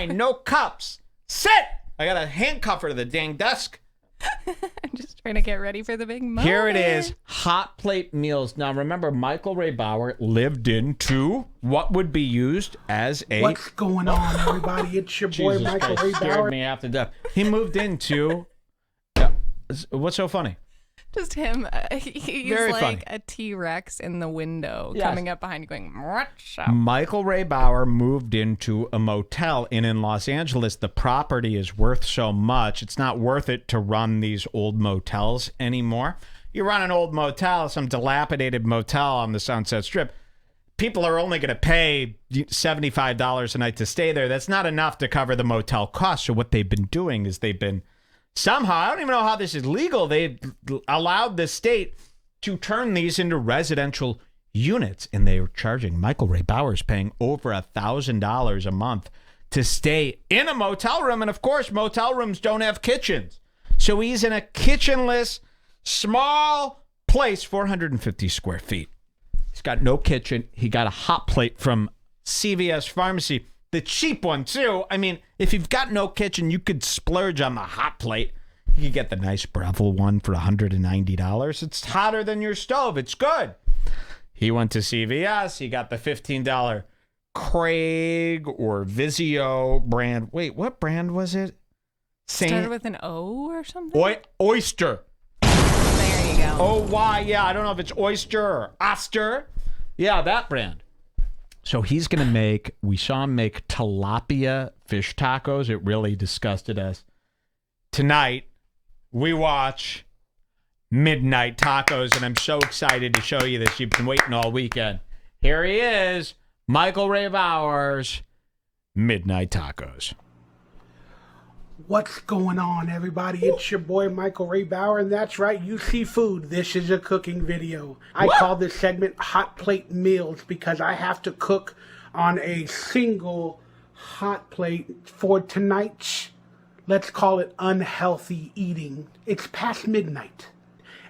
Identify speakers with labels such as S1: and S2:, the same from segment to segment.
S1: wine, no cups. Sit! I got a handcuff her to the dang desk.
S2: I'm just trying to get ready for the big moment.
S1: Here it is, hot plate meals. Now remember, Michael Ray Bauer lived into what would be used as a...
S3: What's going on, everybody? It's your boy,
S1: Jesus
S3: Michael
S1: Christ,
S3: Ray
S1: scared
S3: Bauer.
S1: me half to death. He moved into... What's so funny?
S2: Just him. He's
S1: Very
S2: like
S1: funny.
S2: a T-Rex in the window
S1: Yes.
S2: coming up behind you going, "Watch out."
S1: Michael Ray Bauer moved into a motel, and in Los Angeles, the property is worth so much, it's not worth it to run these old motels anymore. You run an old motel, some dilapidated motel on the Sunset Strip, people are only going to pay $75 a night to stay there. That's not enough to cover the motel costs. So what they've been doing is they've been somehow, I don't even know how this is legal, they've allowed the state to turn these into residential units, and they are charging, Michael Ray Bauer's paying over $1,000 a month to stay in a motel room. And of course, motel rooms don't have kitchens. So he's in a kitchenless, small place, 450 square feet. He's got no kitchen. He got a hot plate from CVS Pharmacy. The cheap one, too. I mean, if you've got no kitchen, you could splurge on the hot plate. You could get the nice Breville one for $190. It's hotter than your stove. It's good. He went to CVS. He got the $15 Craig or Vizio brand. Wait, what brand was it?
S2: Started with an O or something?
S1: Oyster.
S2: There you go.
S1: O-Y, yeah. I don't know if it's Oyster or Oster. Yeah, that brand. So he's going to make, we saw him make tilapia fish tacos. It really disgusted us. Tonight, we watch Midnight Tacos, and I'm so excited to show you this. You've been waiting all weekend. Here he is, Michael Ray Bauer's Midnight Tacos.
S3: What's going on, everybody? It's your boy, Michael Ray Bauer, and that's right, you see food. This is a cooking video. I call this segment Hot Plate Meals because I have to cook on a single hot plate for tonight's, let's call it unhealthy eating. It's past midnight,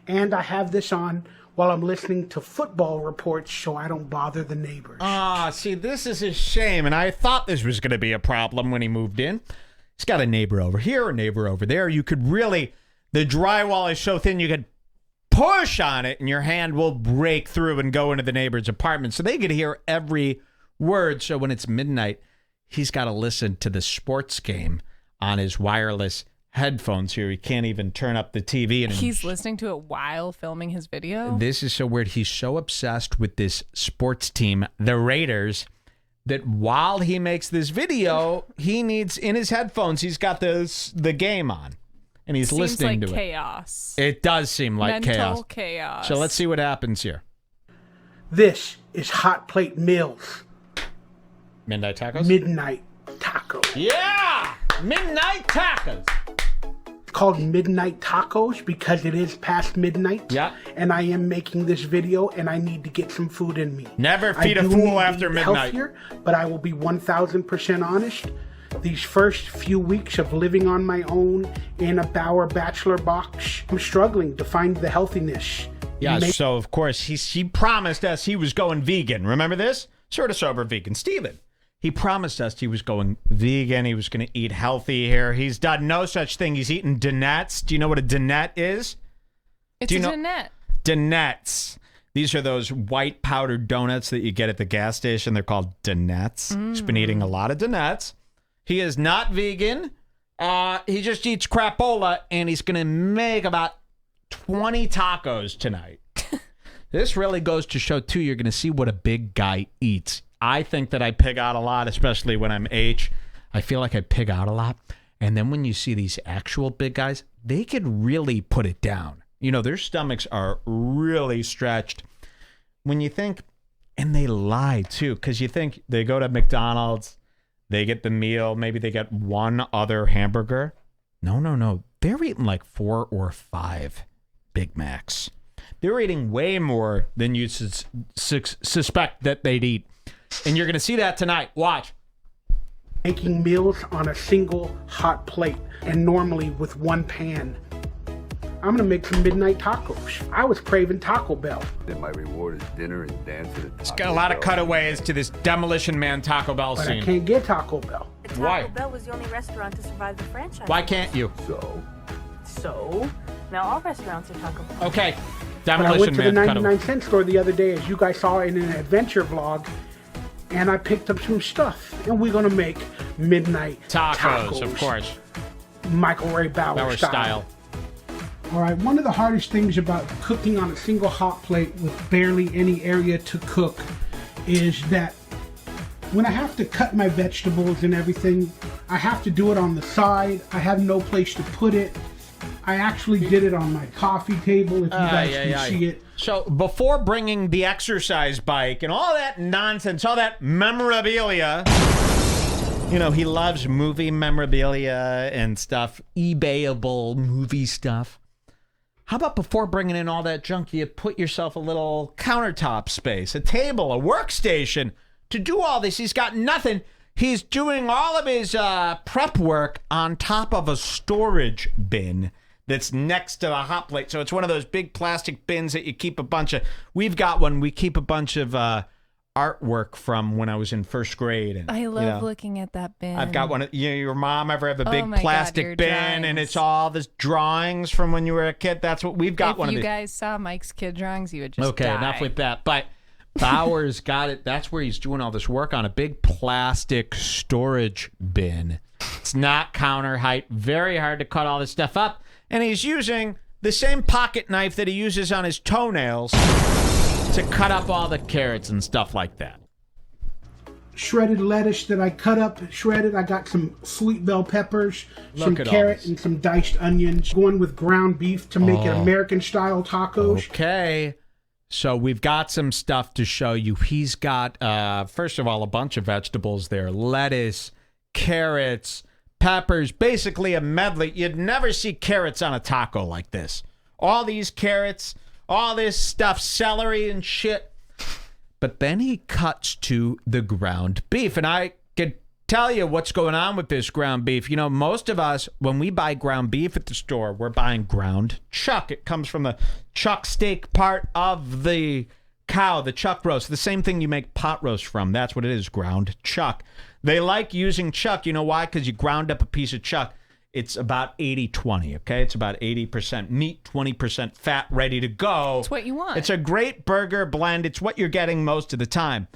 S3: and I have this on while I'm listening to football reports so I don't bother the neighbors.
S1: See, this is a shame, and I thought this was going to be a problem when he moved in. He's got a neighbor over here, a neighbor over there. You could really, the drywall is so thin you could push on it and your hand will break through and go into the neighbor's apartment. So they could hear every word. So when it's midnight, he's got to listen to the sports game on his wireless headphones here. He can't even turn up the TV. And
S2: He's listening to it while filming his video?
S1: This is so weird. He's so obsessed with this sports team, the Raiders, that while he makes this video, he needs, in his headphones, he's got the game on. And he's listening to it.
S2: Seems like chaos.
S1: It does seem like
S2: Mental chaos.
S1: So let's see what happens here.
S3: This is Hot Plate Meals.
S1: Midnight Tacos?
S3: Midnight Tacos.
S1: Yeah! Midnight Tacos!
S3: It's called Midnight Tacos because it is past midnight.
S1: Yeah.
S3: And I am making this video and I need to get some food in me.
S1: Never feed
S3: I
S1: a
S3: do
S1: fool
S3: need to
S1: after
S3: eat
S1: midnight.
S3: Healthier, but I will be 1,000% honest. These first few weeks of living on my own in a Bauer Bachelor box, I'm struggling to find the healthiness.
S1: Yeah, so of course, he promised us he was going vegan. Remember this? Sort of sober vegan. Steven. He promised us he was going vegan. He was going to eat healthy here. He's done no such thing. He's eaten donuts. Do you know what a donut is?
S2: It's a donut.
S1: Donuts. These are those white powdered donuts that you get at the gas station. They're called donuts. He's been eating a lot of donuts. He is not vegan. He just eats crapola, and he's going to make about 20 tacos tonight. This really goes to show, too, you're going to see what a big guy eats. I think that I pig out a lot, especially when I'm H. I feel like I pig out a lot. And then when you see these actual big guys, they could really put it down. You know, their stomachs are really stretched. When you think, and they lie, too, because you think they go to McDonald's, they get the meal, maybe they get one other hamburger. No. They're eating like 4 or 5 Big Macs. They're eating way more than you suspect that they'd eat. And you're going to see that tonight. Watch.
S3: Making meals on a single hot plate and normally with one pan. I'm going to make some midnight tacos. I was craving Taco Bell.
S4: Then my reward is dinner and dance at a
S1: It's got a lot of cutaways to this Demolition Man Taco Bell
S3: But
S1: scene.
S3: I can't get Taco Bell.
S1: Why?
S4: Taco Bell was the only restaurant to survive the franchise.
S1: Why can't you?
S4: So, now all restaurants are Taco Bell.
S1: Okay.
S3: But I
S1: Demolition
S3: went to the
S1: Man, cut
S3: 99-cent store the other day, as you guys saw in an adventure vlog, and I picked up some stuff, and we're gonna make midnight
S1: tacos, of course.
S3: Michael Ray Bauer style. All right, one of the hardest things about cooking on a single hot plate with barely any area to cook is that when I have to cut my vegetables and everything, I have to do it on the side. I have no place to put it. I actually did it on my coffee table, if you guys can see it.
S1: So before bringing the exercise bike and all that nonsense, all that memorabilia, you know, he loves movie memorabilia and stuff, eBayable movie stuff. How about before bringing in all that junk, you put yourself a little countertop space, a table, a workstation to do all this? He's got nothing. He's doing all of his prep work on top of a storage bin that's next to the hot plate. So it's one of those big plastic bins that you keep a bunch of. We've got one. We keep a bunch of artwork from when I was in first grade. And,
S2: I love looking at that bin.
S1: I've got one. Your mom ever have a big plastic
S2: your
S1: bin,
S2: drawings.
S1: and it's all this drawings from when you were a kid. That's what we've got.
S2: If
S1: one of
S2: you
S1: these.
S2: guys saw Mike's kid drawings, you would just
S1: Okay,
S2: die.
S1: enough with that. But Bauer's got it. That's where he's doing all this work on a big plastic storage bin. It's not counter height. Very hard to cut all this stuff up. And he's using the same pocket knife that he uses on his toenails to cut up all the carrots and stuff like that.
S3: Shredded lettuce that I cut up, shredded. I got some sweet bell peppers, some
S1: Look at all
S3: carrot,
S1: this.
S3: and some diced onions. Going with ground beef to make it American-style tacos.
S1: Okay. So we've got some stuff to show you. He's got, first of all, a bunch of vegetables there. Lettuce, carrots, peppers, basically a medley. You'd never see carrots on a taco like this. All these carrots, all this stuff, celery and shit. But then he cuts to the ground beef. And I could tell you what's going on with this ground beef. You know, most of us, when we buy ground beef at the store, we're buying ground chuck. It comes from the chuck steak part of the cow, the chuck roast. The same thing you make pot roast from. That's what it is, ground chuck. They like using chuck. You know why? Because you ground up a piece of chuck. It's about 80-20, okay? It's about 80% meat, 20% fat, ready to go.
S2: It's what you want.
S1: It's a great burger blend. It's what you're getting most of the time.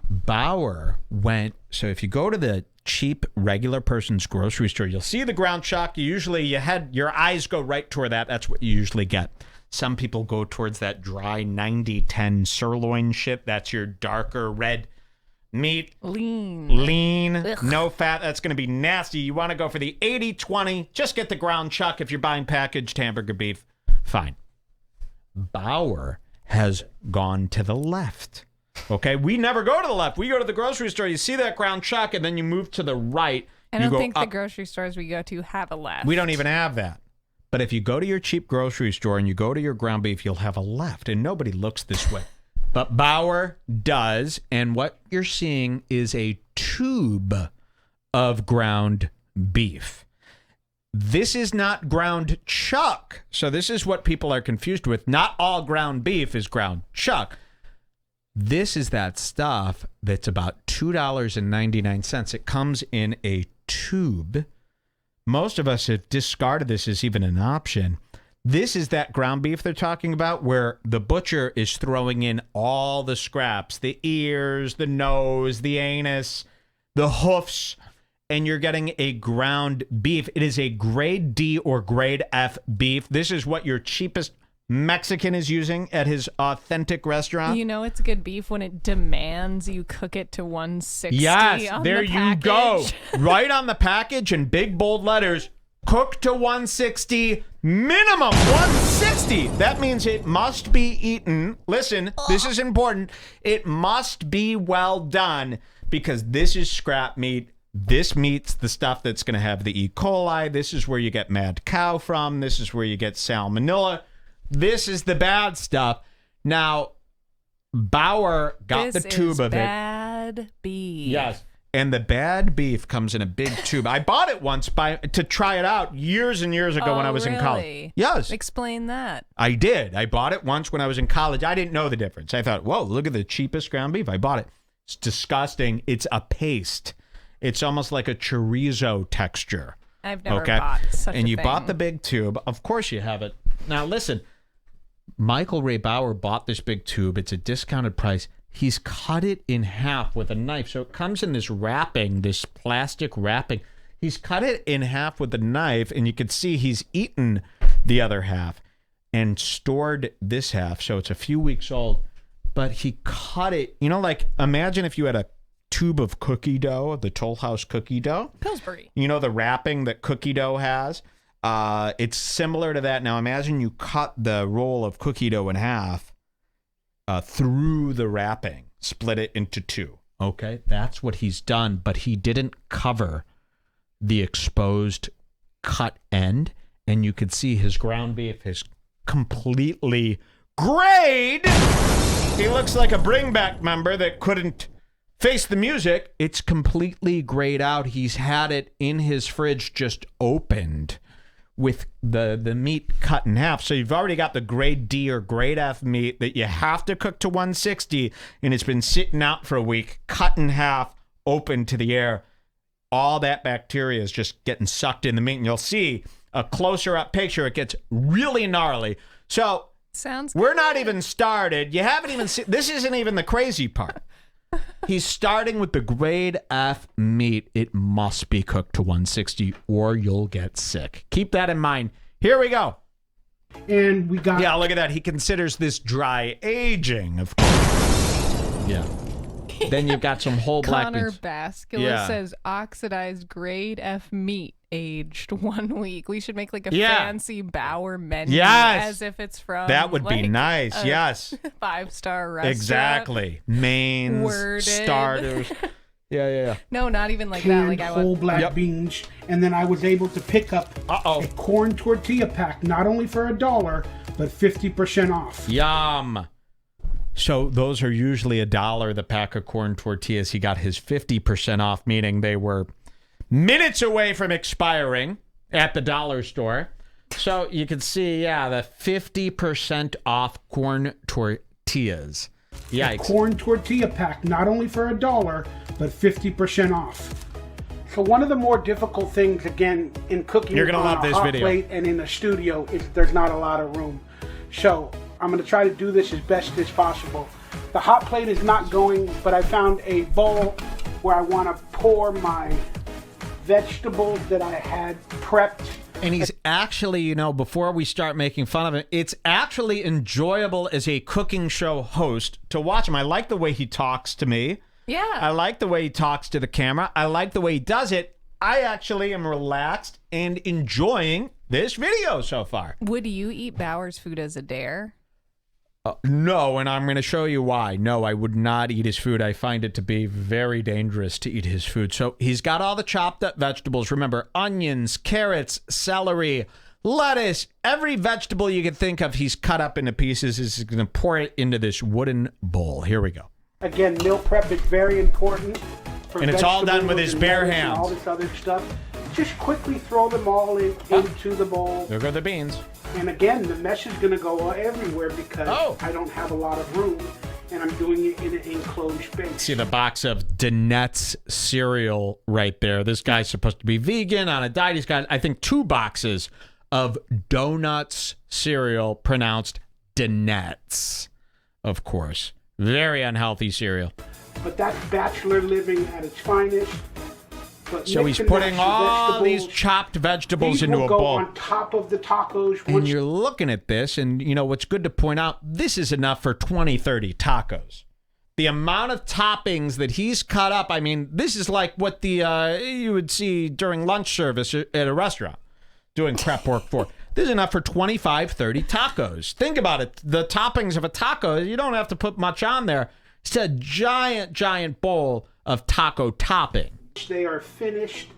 S1: Bauer went, so if you go to the cheap regular person's grocery store, you'll see the ground chuck. Your eyes go right toward that. That's what you usually get. Some people go towards that dry 90-10 sirloin shit. That's your darker red meat. Lean.
S2: Ugh.
S1: No fat. That's going to be nasty. You want to go for the 80-20. Just get the ground chuck if you're buying packaged hamburger beef. Fine. Bauer has gone to the left. Okay, we never go to the left. We go to the grocery store. You see that ground chuck, and then you move to the right.
S2: I don't think the grocery stores we go to have a left.
S1: We don't even have that. But if you go to your cheap grocery store and you go to your ground beef, you'll have a left, and nobody looks this way. But Bauer does, and what you're seeing is a tube of ground beef. This is not ground chuck. So this is what people are confused with. Not all ground beef is ground chuck. This is that stuff that's about $2.99. It comes in a tube. Most of us have discarded this as even an option. This is that ground beef they're talking about where the butcher is throwing in all the scraps, the ears, the nose, the anus, the hoofs, and you're getting a ground beef. It is a grade D or grade F beef. This is what your cheapest Mexican is using at his authentic restaurant.
S2: You know it's good beef when it demands you cook it to 160.
S1: Yes,
S2: on
S1: there
S2: the
S1: you go.
S2: package.
S1: Right on the package in big bold letters, cook to 160, minimum 160. That means it must be eaten. Listen, this is important. It must be well done because this is scrap meat. This meat's the stuff that's going to have the E. coli. This is where you get mad cow from. This is where you get salmonella. This is the bad stuff. Now, Bauer got the tube of it.
S2: Bad beef.
S1: Yes. And the bad beef comes in a big tube. I bought it once to try it out years and years ago when I was in college.
S2: Really?
S1: Yes.
S2: Explain that.
S1: I did. I bought it once when I was in college. I didn't know the difference. I thought, whoa, look at the cheapest ground beef. I bought it. It's disgusting. It's a paste. It's almost like a chorizo texture.
S2: I've never bought such
S1: and
S2: a
S1: you
S2: thing.
S1: bought the big tube. Of course you have it. Now listen, Michael Ray Bauer bought this big tube. It's a discounted price. He's cut it in half with a knife. So it comes in this wrapping, this plastic wrapping. He's cut it in half with a knife, and you can see he's eaten the other half and stored this half. So it's a few weeks old, but he cut it, like imagine if you had a tube of cookie dough, the Toll House cookie dough.
S2: Pillsbury.
S1: The wrapping that cookie dough has? It's similar to that. Now imagine you cut the roll of cookie dough in half through the wrapping, split it into two. Okay, that's what he's done, but he didn't cover the exposed cut end, and you could see his ground beef is completely grayed. He looks like a Bring Back member that couldn't face the music. It's completely grayed out. He's had it in his fridge just opened with the meat cut in half. So you've already got the grade D or grade F meat that you have to cook to 160, and it's been sitting out for a week, cut in half, open to the air. All that bacteria is just getting sucked in the meat, and you'll see a closer up picture. It gets really gnarly. So we're not even started. You haven't even seen. This isn't even the crazy part. He's starting with the grade F meat. It must be cooked to 160 or you'll get sick. Keep that in mind. Here we go.
S3: And we got...
S1: Yeah, look at that. He considers this dry aging, of course. Yeah. Then you've got some whole black
S2: Connor
S1: beans.
S2: Bascula says oxidized grade F meat aged 1 week. We should make like a fancy Bauer menu as if it's from
S1: that would be nice.
S2: a
S1: Yes.
S2: 5-star restaurant.
S1: Exactly. Mains,
S2: Worded.
S1: starters. Yeah.
S2: No, not even like that. Like
S3: whole black beans, and then I was able to pick up a corn tortilla pack, not only for $1, but 50% off.
S1: Yum. So those are usually $1, the pack of corn tortillas. He got his 50% off, meaning they were minutes away from expiring at the dollar store. So you can see, the 50% off corn tortillas. Yikes.
S3: A corn tortilla pack, not only for $1, but 50% off. So one of the more difficult things, again, in cooking
S1: You're gonna
S3: on
S1: love
S3: a
S1: this
S3: hot
S1: video.
S3: plate and in a studio is there's not a lot of room. So I'm going to try to do this as best as possible. The hot plate is not going, but I found a bowl where I want to pour my vegetables that I had prepped.
S1: And he's actually, before we start making fun of him, it's actually enjoyable as a cooking show host to watch him. I like the way he talks to me.
S2: Yeah.
S1: I like the way he talks to the camera. I like the way he does it. I actually am relaxed and enjoying this video so far.
S2: Would you eat Bauer's food as a dare?
S1: No, and I'm going to show you why. No, I would not eat his food. I find it to be very dangerous to eat his food. So he's got all the chopped up vegetables. Remember, onions, carrots, celery, lettuce, every vegetable you can think of, he's cut up into pieces. He's going to pour it into this wooden bowl. Here we go.
S3: Again, meal prep is very important.
S1: And it's all done with his
S3: and
S1: bare
S3: lettuce
S1: hands.
S3: And all this other stuff. Just quickly throw them all into the bowl.
S1: There go the beans.
S3: And again, the mesh is going to go everywhere because I don't have a lot of room, and I'm doing it in an enclosed space.
S1: See the box of Danette's cereal right there. This guy's supposed to be vegan on a diet. He's got, I think, 2 boxes of Donuts cereal, pronounced Danette's, of course. Very unhealthy cereal.
S3: But that's bachelor living at its finest. But
S1: So he's putting all these chopped vegetables into a bowl.
S3: These will go on top of the tacos.
S1: And you're looking at this, and what's good to point out, this is enough for 20, 30 tacos. The amount of toppings that he's cut up, I mean, this is like what you would see during lunch service at a restaurant doing prep work for. This is enough for 25, 30 tacos. Think about it. The toppings of a taco, you don't have to put much on there. It's a giant, giant bowl of taco topping.
S3: They are finished.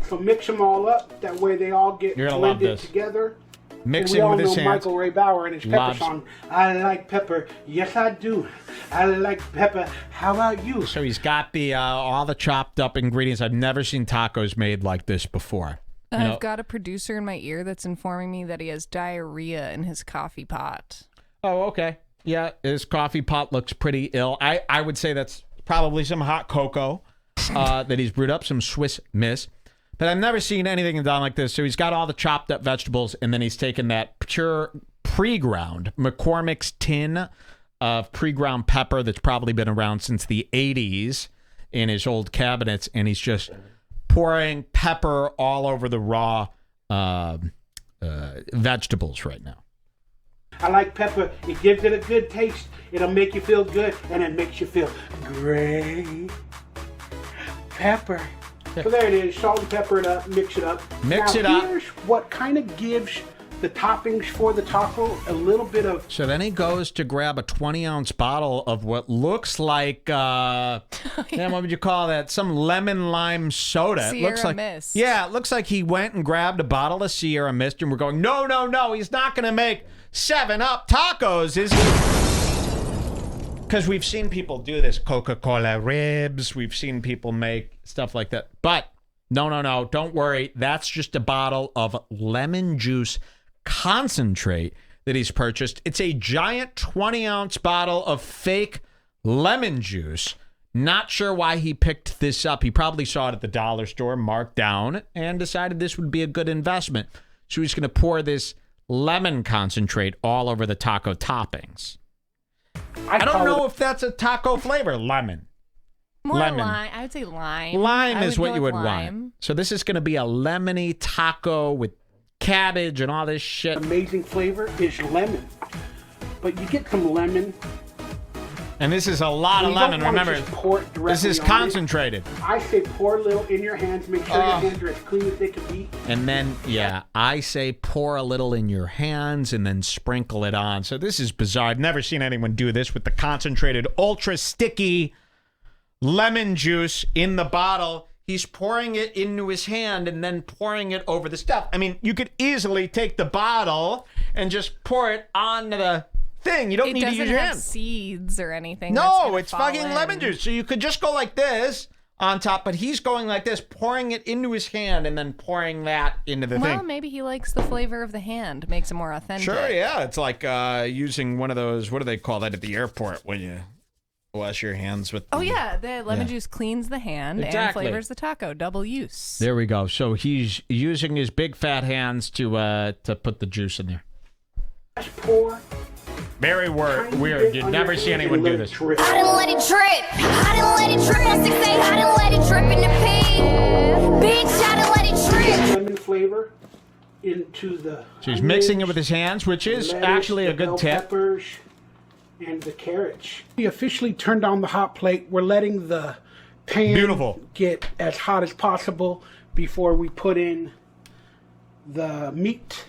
S3: So mix them all up. That way they all get blended together.
S1: Mixing with his hands.
S3: We all know Michael Ray Bauer and his pepper song. I like pepper. Yes, I do. I like pepper. How about you?
S1: So he's got the all the chopped up ingredients. I've never seen tacos made like this before.
S2: I've got a producer in my ear that's informing me that he has diarrhea in his coffee pot.
S1: Oh, okay. Yeah, his coffee pot looks pretty ill. I would say that's probably some hot cocoa that he's brewed up, some Swiss Miss. But I've never seen anything done like this. So he's got all the chopped up vegetables, and then he's taken that pure pre-ground McCormick's tin of pre-ground pepper that's probably been around since the 80s in his old cabinets, and he's just pouring pepper all over the raw vegetables right now.
S3: I like pepper. It gives it a good taste. It'll make you feel good, and it makes you feel great. Pepper. So there it is. Salt and pepper it up. Mix it up. Here's what kind of gives the toppings for the taco a little bit of...
S1: So then he goes to grab a 20-ounce bottle of what looks like, what would you call that? Some lemon lime soda.
S2: Sierra
S1: It looks like,
S2: Mist.
S1: Yeah, it looks like he went and grabbed a bottle of Sierra Mist, and we're going, no, he's not going to make 7-Up tacos, is he? Because we've seen people do this. Coca-Cola ribs. We've seen people make stuff like that. But no, don't worry. That's just a bottle of lemon juice concentrate that he's purchased. It's a giant 20-ounce bottle of fake lemon juice. Not sure why he picked this up. He probably saw it at the dollar store marked down and decided this would be a good investment. So he's going to pour this lemon concentrate all over the taco toppings. I don't know if that's a taco flavor. Lemon.
S2: More lime. I would say lime.
S1: Lime is what you would want. So this is going to be a lemony taco with cabbage and all this shit.
S3: Amazing flavor is lemon. But you get some lemon.
S1: And this is a lot of lemon. Remember, this is concentrated.
S3: I say pour a little in your hands. Make sure your hands are as clean as they can be.
S1: And then, I say pour a little in your hands and then sprinkle it on. So this is bizarre. I've never seen anyone do this with the concentrated, ultra sticky lemon juice in the bottle. He's pouring it into his hand and then pouring it over the stuff. I mean, you could easily take the bottle and just pour it onto the thing. You don't need to use your hand.
S2: It doesn't have seeds or anything.
S1: No, it's fucking lemon juice. So you could just go like this on top, but he's going like this, pouring it into his hand and then pouring that into the thing.
S2: Well, maybe he likes the flavor of the hand. Makes it more authentic.
S1: Sure, yeah. It's like using one of those, what do they call that at the airport when you wash your hands with...
S2: the lemon juice cleans the hand and flavors the taco. Double use.
S1: There we go. So he's using his big fat hands to put the juice in there.
S3: Pour.
S1: Very weird. You'd never see anyone do this.
S5: I didn't let it drip. I didn't let it drip. On 6'8", I didn't let it drip in the pee. Bitch, I didn't let it drip.
S3: Lemon flavor into the...
S1: So he's mixing it with his hands, which is actually a good tip.
S3: Peppers and the carrots. We officially turned on the hot plate. We're letting the pan get as hot as possible before we put in the meat.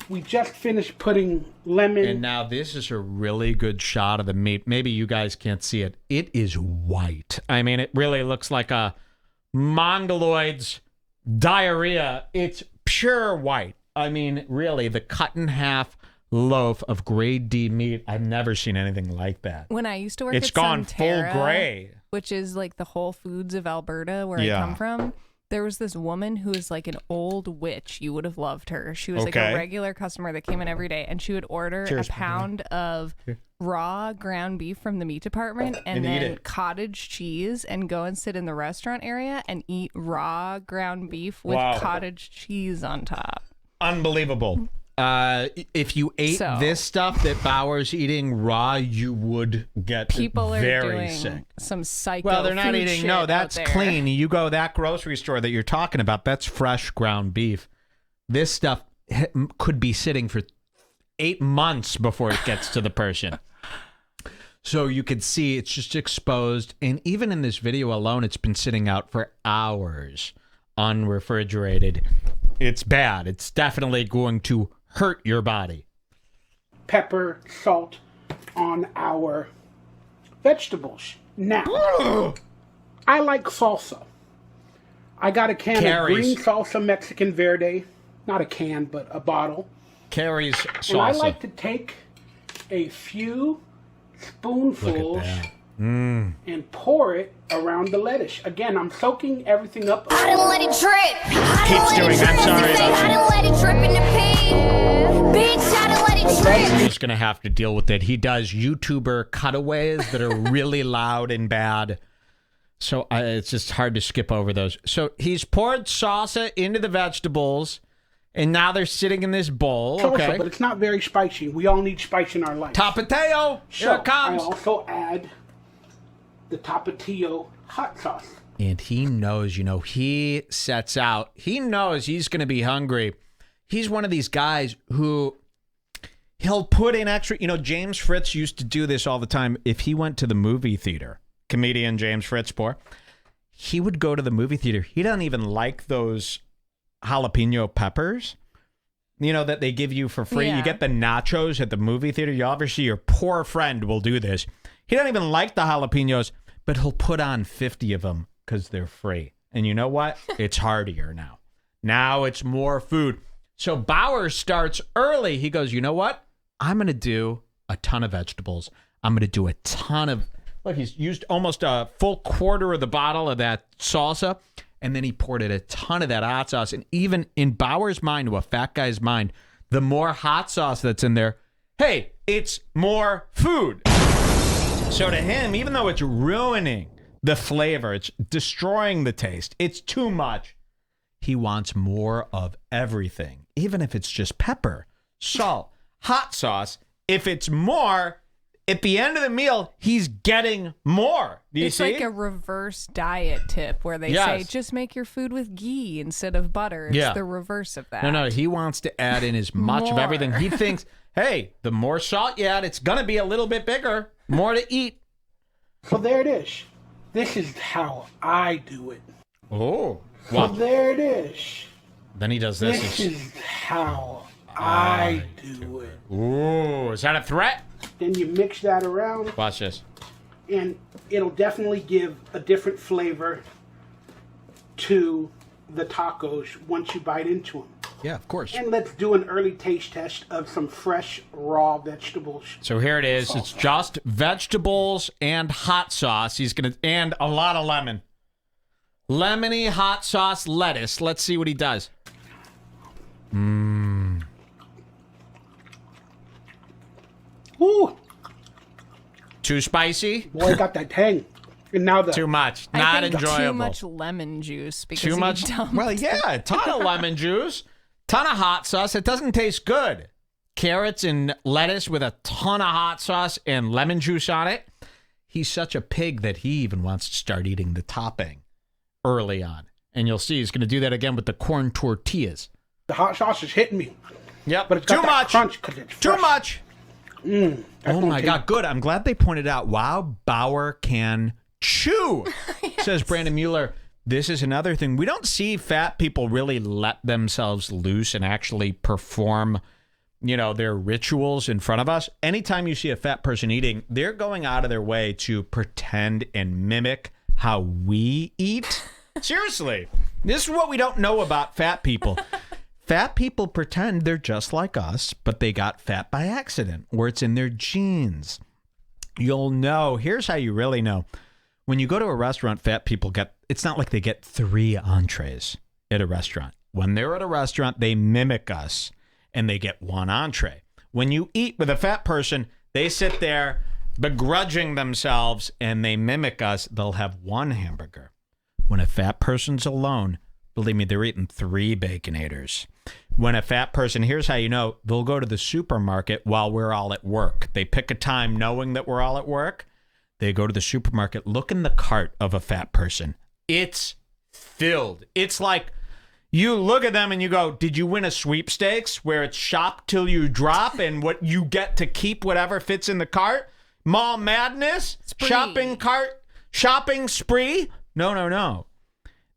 S3: We just finished putting lemon.
S1: And now this is a really good shot of the meat. Maybe you guys can't see it. It is white. I mean, it really looks like a mongoloid's diarrhea. It's pure white. I mean, really, the cut in half loaf of grade D meat. I've never seen anything like that.
S2: When I used to work
S1: it's
S2: at
S1: gone
S2: Sunterra,
S1: full gray,
S2: which is like the Whole Foods of Alberta, where I come from. There was this woman who was like an old witch. You would have loved her. She was like a regular customer that came in every day, and she would order a pound of raw ground beef from the meat department and then cottage cheese and go and sit in the restaurant area and eat raw ground beef with cottage cheese on top.
S1: Unbelievable. If you ate this stuff that Bauer's eating raw, you would get very sick.
S2: Some psycho.
S1: Well, they're not
S2: food
S1: eating.
S2: shit
S1: No, that's
S2: out there.
S1: clean. You go that grocery store that you're talking about. That's fresh ground beef. This stuff could be sitting for 8 months before it gets to the person. So you could see it's just exposed, and even in this video alone, it's been sitting out for hours, unrefrigerated. It's bad. It's definitely going to hurt your body.
S3: Pepper, salt on our vegetables. Now, I like salsa. I got a can of green salsa Mexican Verde. Not a can, but a bottle.
S1: Carrie's salsa.
S3: And I like to take a few spoonfuls and pour it around the lettuce. Again, I'm soaking everything up.
S5: I didn't let it drip.
S1: Keeps doing that. Sorry about
S5: I didn't let it drip in the pee. Bitch, I didn't let it drip.
S1: I'm just going to have to deal with it. He does YouTuber cutaways that are really loud and bad. So it's just hard to skip over those. So he's poured salsa into the vegetables, and now they're sitting in this bowl.
S3: Salsa,
S1: Okay.
S3: but it's not very spicy. We all need spice in our life.
S1: Tapatio.
S3: So
S1: Here it comes.
S3: I also add the Tapatio hot sauce.
S1: And he knows, he sets out. He knows he's going to be hungry. He's one of these guys who he'll put in extra. James Fritz used to do this all the time. If he went to the movie theater, comedian James Fritzpour, he would go to the movie theater. He doesn't even like those jalapeno peppers, that they give you for free.
S2: Yeah.
S1: You get the nachos at the movie theater. You obviously, your poor friend will do this. He doesn't even like the jalapenos, but he'll put on 50 of them because they're free. And you know what? It's heartier now. Now it's more food. So Bauer starts early. He goes, you know what? I'm going to do a ton of vegetables. I'm going to do a ton of, look, he's used almost a full quarter of the bottle of that salsa. And then he poured in a ton of that hot sauce. And even in Bauer's mind, to a fat guy's mind, the more hot sauce that's in there, hey, it's more food. So to him, even though it's ruining the flavor, it's destroying the taste, it's too much, he wants more of everything, even if it's just pepper, salt, hot sauce. If it's more, at the end of the meal, he's getting more. Do you see?
S2: It's like a reverse diet tip where they say, just make your food with ghee instead of butter. It's the reverse of that.
S1: No, he wants to add in as much of everything. He thinks, hey, the more salt you add, it's going to be a little bit bigger, more to eat.
S3: So there it is. This is how I do it.
S1: Oh,
S3: well, so there it is.
S1: Then he does this.
S3: This is how I do it.
S1: Ooh, is that a threat?
S3: Then you mix that around.
S1: Watch this.
S3: And it'll definitely give a different flavor to the tacos once you bite into them.
S1: Yeah, of course.
S3: And let's do an early taste test of some fresh, raw vegetables.
S1: So here it is. It's just vegetables and hot sauce. And a lot of lemon. Lemony hot sauce lettuce. Let's see what he does.
S3: Ooh.
S1: Too spicy?
S3: Boy, I got that tang. And now
S1: too much.
S2: I
S1: Not
S2: think
S1: enjoyable.
S2: Too much lemon juice because
S1: too much. Well, yeah, a ton of lemon juice, ton of hot sauce. It doesn't taste good. Carrots and lettuce with a ton of hot sauce and lemon juice on it. He's such a pig that he even wants to start eating the topping early on. And you'll see he's going to do that again with the corn tortillas.
S3: The hot sauce is hitting me.
S1: Yep.
S3: But it's got
S1: too
S3: that
S1: much.
S3: crunch 'cause it's
S1: Too
S3: fresh.
S1: much. Oh my God, good. I'm glad they pointed out, wow, Bauer can chew, says Brandon Mueller. This is another thing. We don't see fat people really let themselves loose and actually perform, their rituals in front of us. Anytime you see a fat person eating, they're going out of their way to pretend and mimic how we eat. Seriously. This is what we don't know about fat people. Fat people pretend they're just like us, but they got fat by accident, or it's in their genes. You'll know. Here's how you really know. When you go to a restaurant, fat people it's not like they get 3 entrees at a restaurant. When they're at a restaurant, they mimic us, and they get 1 entree. When you eat with a fat person, they sit there begrudging themselves, and they mimic us. They'll have 1 hamburger. When a fat person's alone, believe me, they're eating 3 Baconators. When a fat person, here's how you know, they'll go to the supermarket while we're all at work. They pick a time knowing that we're all at work. They go to the supermarket, look in the cart of a fat person. It's filled. It's like you look at them and you go, did you win a sweepstakes where it's shop till you drop and what you get to keep whatever fits in the cart? Mall madness?
S2: Spree.
S1: Shopping spree? No.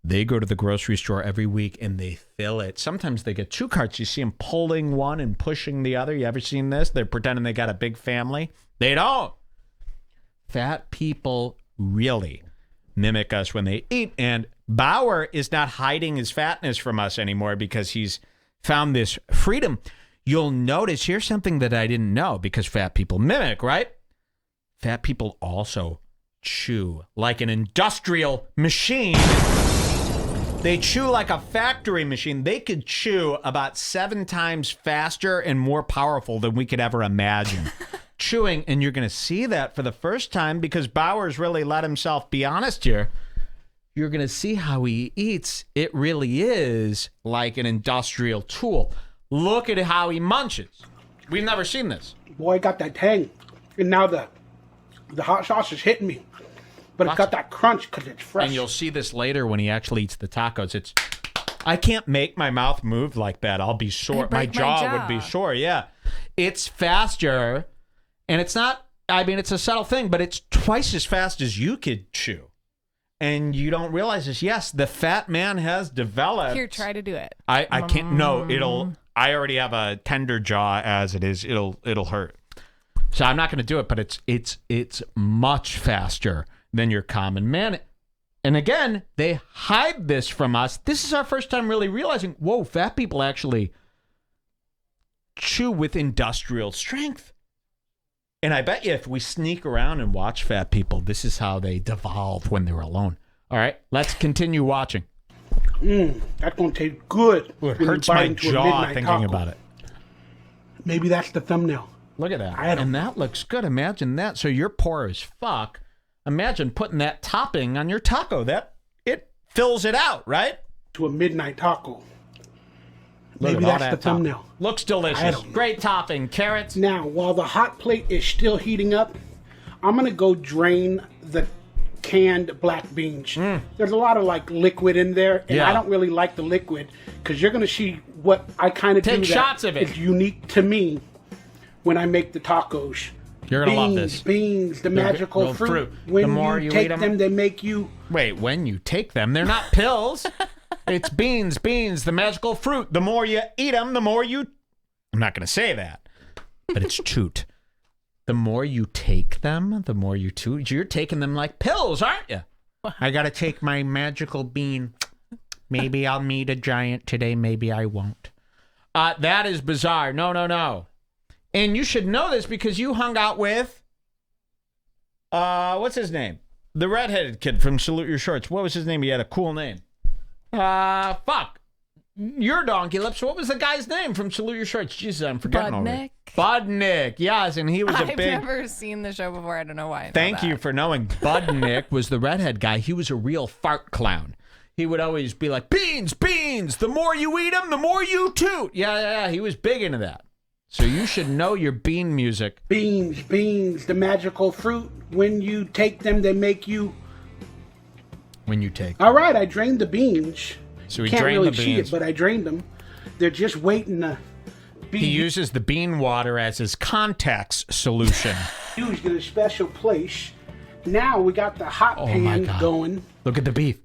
S1: They go to the grocery store every week and they fill it. Sometimes they get 2 carts. You see them pulling one and pushing the other. You ever seen this? They're pretending they got a big family. They don't. Fat people really mimic us when they eat. And Bauer is not hiding his fatness from us anymore because he's found this freedom. You'll notice, here's something that I didn't know because fat people mimic, right? Fat people also chew like an industrial machine. They chew like a factory machine. They could chew about 7 times faster and more powerful than we could ever imagine. Chewing, and you're going to see that for the first time because Bauer's really let himself be honest here. you're going to see how he eats. It really is like an industrial tool. Look at how he munches. We've never seen this.
S3: Boy, I got that tang. And now the hot sauce is hitting me. But it's got that crunch because it's fresh.
S1: And you'll see this later when he actually eats the tacos. I can't make my mouth move like that. I'll be sore. My jaw would be sore. Yeah. It's faster. And it's not, I mean, it's a subtle thing, but it's twice as fast as you could chew. And you don't realize this. Yes, the fat man has developed.
S2: Here, try to do it.
S1: I can't. No, I already have a tender jaw as it is. It'll hurt. So I'm not going to do it, but it's much faster than your common man. And again, they hide this from us. This is our first time really realizing, whoa, fat people actually chew with industrial strength. And I bet you if we sneak around and watch fat people, this is how they devolve when they're alone. All right, let's continue watching.
S3: That's going to taste good.
S1: It hurts my jaw thinking about it.
S3: Maybe that's the thumbnail.
S1: Look at that. And that looks good. Imagine that. So you're poor as fuck. Imagine putting that topping on your taco. It fills it out, right?
S3: To a midnight taco. Maybe that's the thumbnail.
S1: Looks delicious. Great topping. Carrots.
S3: Now, while the hot plate is still heating up, I'm going to go drain the canned black beans. There's a lot of like liquid in there, and I don't really like the liquid because you're going to see what I kind of do.
S1: Take shots of it.
S3: It's unique to me when I make the tacos.
S1: You're going to love this.
S3: Beans, the magical fruit. When the more you take them, they make you...
S1: Wait, when you take them, they're not pills. It's beans, the magical fruit. The more you eat them, the more you... I'm not going to say that, but it's toot. The more you take them, the more you toot. You're taking them like pills, aren't you? I got to take my magical bean. Maybe I'll meet a giant today. Maybe I won't. That is bizarre. No. And you should know this because you hung out with, what's his name? The redheaded kid from Salute Your Shorts. What was his name? He had a cool name. Fuck. Your donkey lips. What was the guy's name from Salute Your Shorts? Jesus, I'm forgetting already.
S2: Budnick.
S1: Yes, and he was
S2: I've never seen the show before. I don't know why.
S1: Thank you for knowing. Budnick was the redhead guy. He was a real fart clown. He would always be like, beans. The more you eat them, the more you toot. Yeah. He was big into that. So you should know your bean music.
S3: Beans, the magical fruit. When you take them, they make you...
S1: When you take...
S3: All right, I drained the beans.
S1: So he
S3: can't
S1: drained
S3: really
S1: the
S3: see
S1: beans.
S3: it, but I drained them. They're just waiting to be...
S1: He uses the bean water as his contacts solution.
S3: Used in a special place. Now we got the hot pan going.
S1: Look at the beef.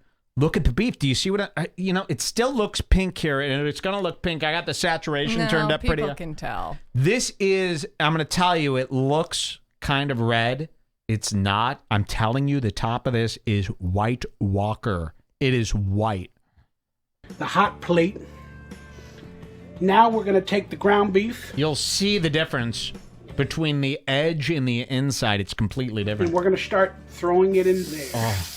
S1: Do you see what it still looks pink here, and it's going to look pink. I got the saturation turned up pretty.
S2: People can tell.
S1: This is, I'm going to tell you, it looks kind of red. It's not. I'm telling you, the top of this is White Walker. It is white.
S3: The hot plate. Now we're going to take the ground beef.
S1: You'll see the difference between the edge and the inside. It's completely different.
S3: And we're going to start throwing it in there.
S1: Oh.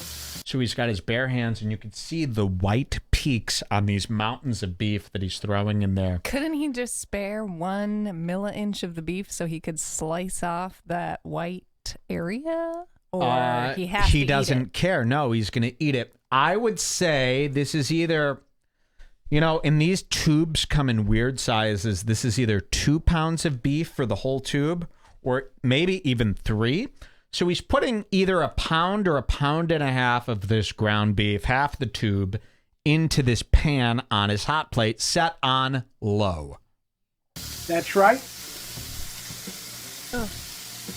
S1: So he's got his bare hands, and you can see the white peaks on these mountains of beef that he's throwing in there.
S2: Couldn't he just spare 1 milli-inch of the beef so he could slice off that white area? Or he
S1: doesn't care. No, he's going to eat it. I would say this is either, and these tubes come in weird sizes. This is either 2 pounds of beef for the whole tube, or maybe even 3. So he's putting either a pound or a pound and a half of this ground beef, half the tube, into this pan on his hot plate set on low.
S3: That's right.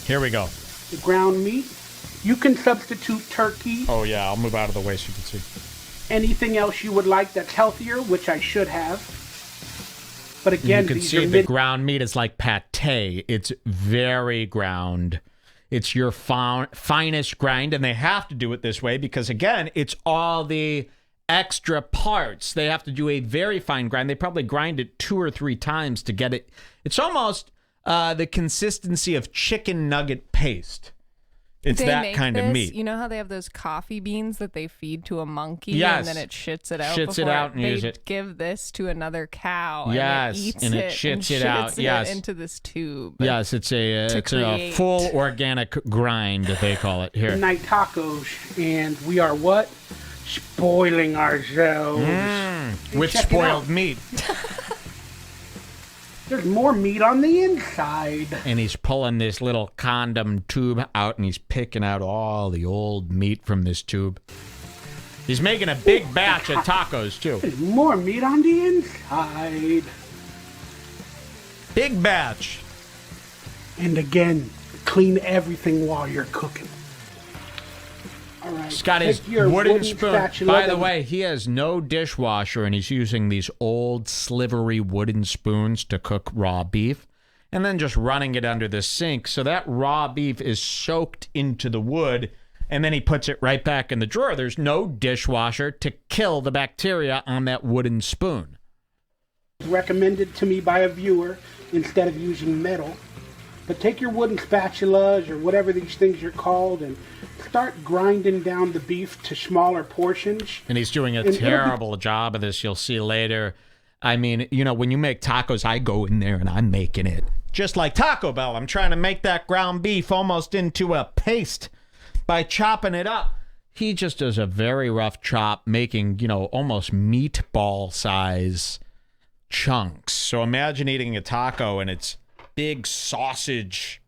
S1: Here we go.
S3: The ground meat. You can substitute turkey.
S1: Oh, yeah. I'll move out of the way so you can see.
S3: Anything else you would like that's healthier, which I should have. But again,
S1: you can see the ground meat is like pate. It's very ground. It's your finest grind, and they have to do it this way because, again, it's all the extra parts. They have to do a very fine grind. They probably grind it 2 or 3 times to get it. It's almost the consistency of chicken nugget paste. It's that kind of meat.
S2: You know how they have those coffee beans that they feed to a monkey
S1: yes.
S2: and then it shits it out?
S1: Shits it out and use it.
S2: Give this to another cow
S1: yes.
S2: and it eats
S1: and it
S2: shits
S1: it out. Yes.
S2: into this tube.
S1: Yes, it's a full organic grind, they call it here.
S3: Night tacos, and we are what? spoiling ourselves.
S1: With spoiled meat.
S3: There's more meat on the inside.
S1: And he's pulling this little condom tube out, and he's picking out all the old meat from this tube. He's making a big batch of tacos, too.
S3: There's more meat on the inside.
S1: Big batch.
S3: And again, clean everything while you're cooking. All right.
S1: He's got his wooden spoon. By the way, he has no dishwasher, and he's using these old slivery wooden spoons to cook raw beef, and then just running it under the sink. So that raw beef is soaked into the wood, and then he puts it right back in the drawer. There's no dishwasher to kill the bacteria on that wooden spoon.
S3: Recommended to me by a viewer instead of using metal. But take your wooden spatulas or whatever these things are called and start grinding down the beef to smaller portions.
S1: And he's doing a terrible job of this. You'll see later. I mean, you know, when you make tacos, I go in there and I'm making it. Just like Taco Bell, I'm trying to make that ground beef almost into a paste by chopping it up. He just does a very rough chop, making, you know, almost meatball size chunks. So imagine eating a taco and it's big sausage-sized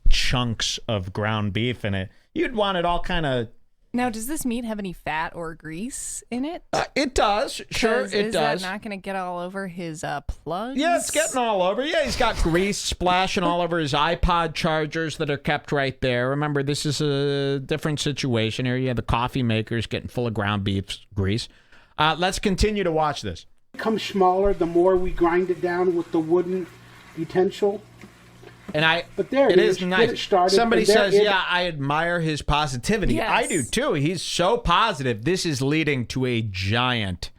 S1: chunks of ground beef in it. You'd want it all kind of...
S2: Now, does this meat have any fat or grease in it?
S1: It does. Sure, it does.
S2: Is that not going to get all over his plugs?
S1: Yeah, it's getting all over. Yeah, he's got grease splashing all over his iPod chargers that are kept right there. Remember, this is a different situation here. You have the coffee makers getting full of ground beef grease. Let's continue to watch this.
S3: It becomes smaller the more we grind it down with the wooden utensil. But there it is.
S1: Nice.
S3: It started,
S1: somebody says, yeah, I admire his positivity. Yes. I do too. He's so positive. This is leading to a giant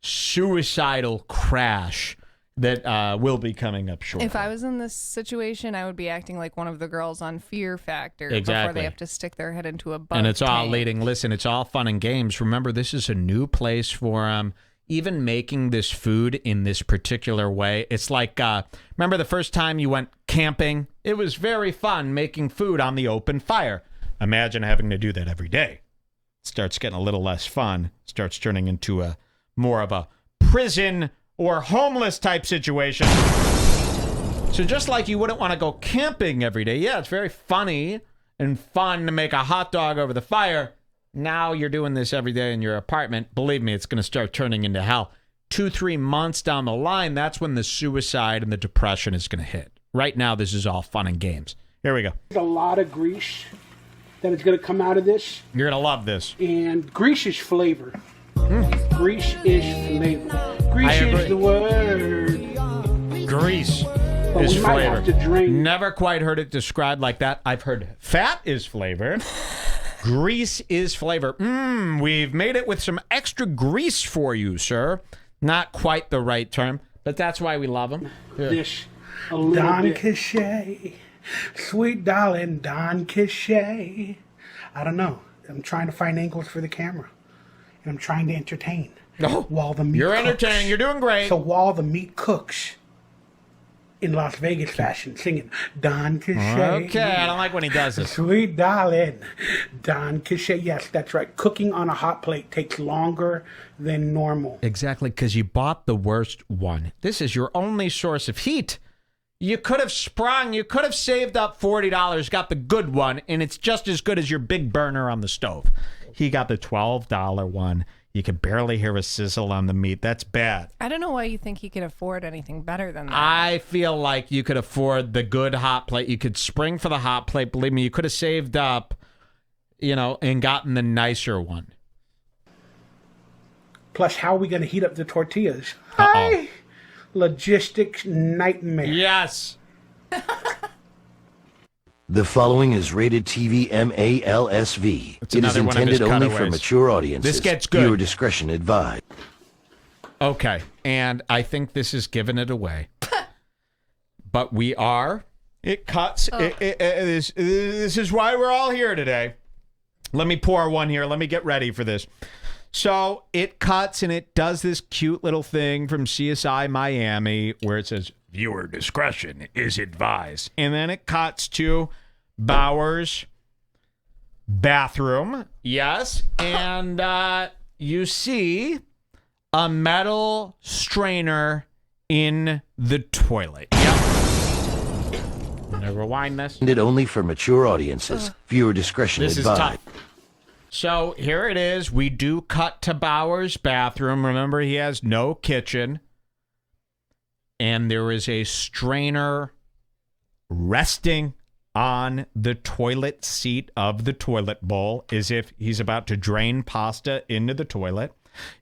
S1: suicidal crash that will be coming up shortly.
S2: If I was in this situation, I would be acting like one of the girls on Fear Factor
S1: before
S2: they have to stick their head into a bug
S1: And it's all
S2: tank.
S1: leading. Listen, it's all fun and games. Remember, this is a new place for him. Even making this food in this particular way, it's like, remember the first time you went camping? It was very fun making food on the open fire. Imagine having to do that every day. It starts getting a little less fun. Starts turning into a more of a prison or homeless type situation. So just like you wouldn't want to go camping every day. Yeah, it's very funny and fun to make a hot dog over the fire. Now you're doing this every day in your apartment. Believe me, it's going to start turning into hell. 2-3 months down the line, that's when the suicide and the depression is going to hit. Right now, this is all fun and games. Here we go.
S3: There's a lot of grease that is going to come out of this.
S1: You're going to love this.
S3: And grease is flavor. Grease is flavor. Grease is the word.
S1: Grease is flavor. Never quite heard it described like that. I've heard fat is flavor. Grease is flavor. We've made it with some extra grease for you, sir. Not quite the right term, but that's why we love them.
S3: This Don Cachet, sweet darling Don Cachet. I don't know. I'm trying to find angles for the camera, and I'm trying to entertain. While the meat
S1: You're
S3: cooks.
S1: entertaining. You're doing great.
S3: So while the meat cooks, in Las Vegas fashion, singing Don Cachet.
S1: Okay, I don't like when he does this.
S3: Sweet darling, Don Cachet. Yes, that's right. Cooking on a hot plate takes longer than normal.
S1: Exactly, because you bought the worst one. This is your only source of heat. You could have sprung. You could have saved up $40, got the good one, and it's just as good as your big burner on the stove. He got the $12 one. You can barely hear a sizzle on the meat. That's bad.
S2: I don't know why you think he could afford anything better than that.
S1: I feel like you could afford the good hot plate. You could spring for the hot plate. Believe me, you could have saved up, and gotten the nicer one.
S3: Plus, how are we going to heat up the tortillas? Hi. Logistics nightmare.
S1: Yes.
S6: The following is rated TV MALSV. It is intended only for mature audiences.
S1: This gets good.
S6: Viewer discretion advised.
S1: Okay, and I think this is giving it away. But we are. It cuts. This is why we're all here today. Let me pour one here. Let me get ready for this. So it cuts and it does this cute little thing from CSI Miami where it says, viewer discretion is advised. And then it cuts to Bowers bathroom. Yes. And you see a metal strainer in the toilet. Yep. I'm gonna rewind this.
S6: Intended only for mature audiences. Viewer discretion
S1: This is
S6: advised.
S1: tough. So here it is. We do cut to Bauer's bathroom. Remember, he has no kitchen. And there is a strainer resting on the toilet seat of the toilet bowl as if he's about to drain pasta into the toilet.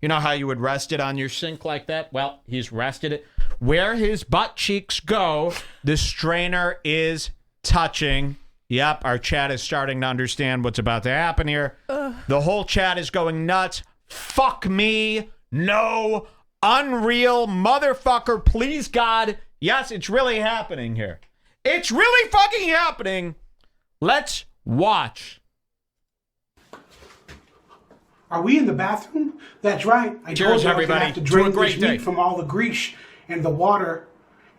S1: You know how you would rest it on your sink like that? Well, he's rested it. Where his butt cheeks go, the strainer is touching. Yep, our chat is starting to understand what's about to happen here. The whole chat is going nuts. Fuck me. No. Unreal motherfucker. Please, God. Yes, it's really happening here. It's really fucking happening. Let's watch.
S3: Are we in the bathroom? That's right. I told you I was going to have to drain this meat from all the grease and the water,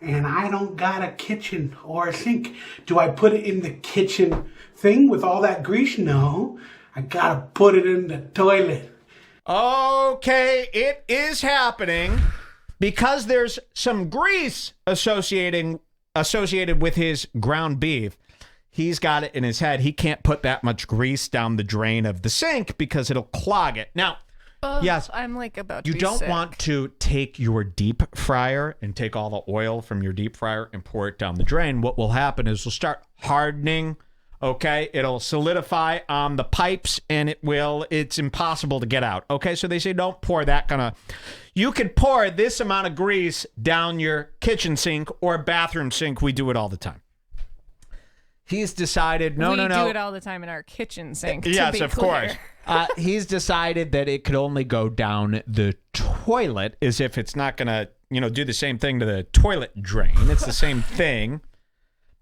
S3: and I don't got a kitchen or a sink. Do I put it in the kitchen thing with all that grease? No. I got to put it in the toilet.
S1: Okay, it is happening because there's some grease associated with his ground beef. He's got it in his head. He can't put that much grease down the drain of the sink because it'll clog it. Now, yes,
S2: I'm like about to
S1: you
S2: be
S1: don't
S2: sick.
S1: want to take your deep fryer and take all the oil from your deep fryer and pour it down the drain. What will happen is it'll start hardening. Okay, it'll solidify on the pipes and it's impossible to get out. Okay, so they say don't pour that kind of, you could pour this amount of grease down your kitchen sink or bathroom sink. We do it all the time. He's decided, no.
S2: We do it all the time in our kitchen sink.
S1: Yes, of course. He's decided that it could only go down the toilet as if it's not going to, do the same thing to the toilet drain. It's the same thing.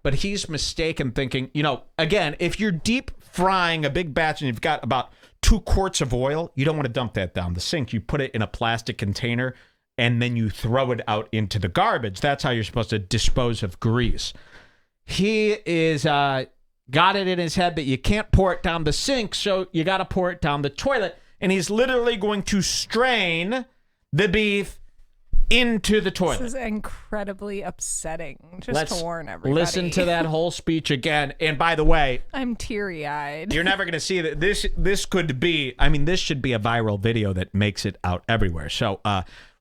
S1: But he's mistaken thinking, again, if you're deep frying a big batch and you've got about 2 quarts of oil, you don't want to dump that down the sink. You put it in a plastic container and then you throw it out into the garbage. That's how you're supposed to dispose of grease. He is got it in his head that you can't pour it down the sink, so you got to pour it down the toilet. And he's literally going to strain the beef into the toilet.
S2: This is incredibly upsetting. Let's to warn everybody.
S1: Listen to that whole speech again. And by the way,
S2: I'm teary-eyed.
S1: You're never going to see that. This could be, this should be a viral video that makes it out everywhere. So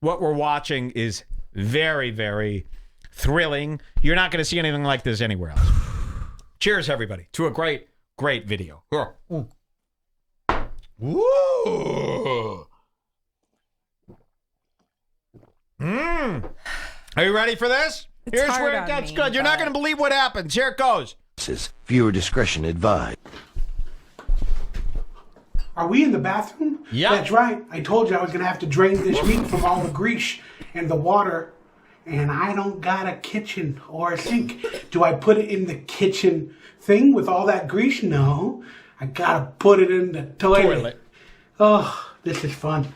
S1: what we're watching is very, very thrilling. You're not going to see anything like this anywhere else. Cheers, everybody, to a great, great video. Ooh. Woo! Are you ready for this? Here's where it gets good. You're not going to believe what happens. Here it goes.
S6: Viewer discretion advised.
S3: Are we in the bathroom?
S1: Yeah.
S3: That's right. I told you I was going to have to drain this meat from all the grease and the water, and I don't got a kitchen or a sink. Do I put it in the kitchen thing with all that grease? No. I got to put it in the toilet. Oh, this is fun.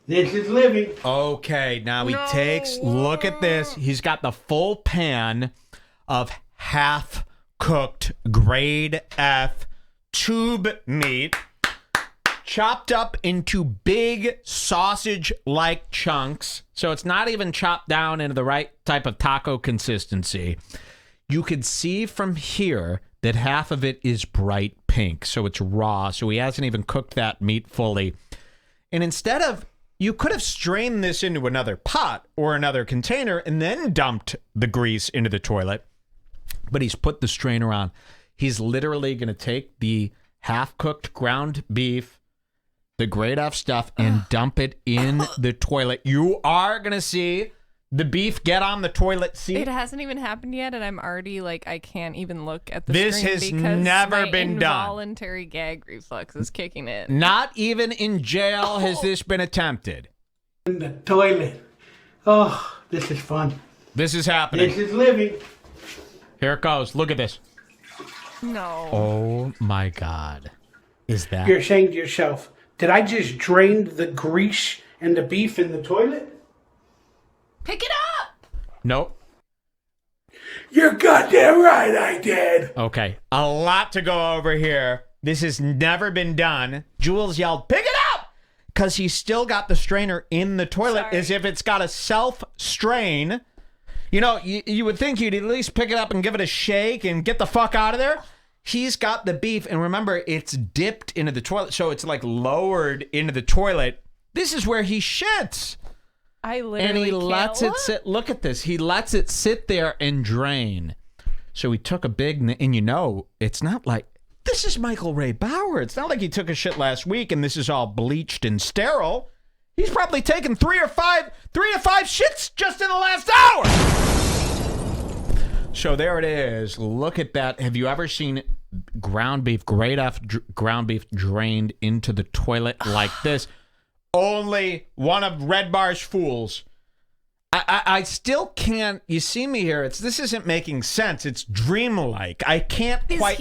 S3: This is living.
S1: Okay, now he takes, look at this. He's got the full pan of half-cooked grade F tube meat chopped up into big sausage-like chunks. So it's not even chopped down into the right type of taco consistency. You could see from here that half of it is bright pink, so it's raw. So he hasn't even cooked that meat fully. And instead of, you could have strained this into another pot or another container and then dumped the grease into the toilet. But he's put the strainer on. He's literally going to take the half-cooked ground beef, the grade F stuff, and dump it in the toilet. You are going to see the beef get on the toilet seat.
S2: It hasn't even happened yet, and I'm already like, I can't even look at the
S1: this
S2: screen
S1: has
S2: because
S1: never
S2: my
S1: been done.
S2: Involuntary gag reflex is kicking in.
S1: Not even in jail has this been attempted.
S3: In the toilet. Oh, this is fun.
S1: This is happening.
S3: This is living.
S1: Here it goes. Look at this.
S2: No.
S1: Oh my God. Is that?
S3: You're saying to yourself, did I just drain the grease and the beef in the toilet?
S2: Pick it up.
S1: Nope.
S3: You're goddamn right I did.
S1: Okay. A lot to go over here. This has never been done. Jules yelled, pick it up! Because he's still got the strainer in the toilet as if it's got a self-strain. You know, you would think you'd at least pick it up and give it a shake and get the fuck out of there. He's got the beef, and remember, it's dipped into the toilet, so it's like lowered into the toilet. This is where he shits.
S2: I literally
S7: And he
S2: can't
S7: lets it sit. Look at this. He lets it sit there and drain.
S1: So he took a big, and you know, it's not like, this is Michael Ray Bauer. It's not like he took a shit last week and this is all bleached and sterile. He's probably taken 3 to 5 shits just in the last hour. So there it is. Look at that. Have you ever seen ground beef, ground beef drained into the toilet like this? Only one of Redbar's fools. I still can't. You see me here. This isn't making sense. It's dreamlike. I can't quite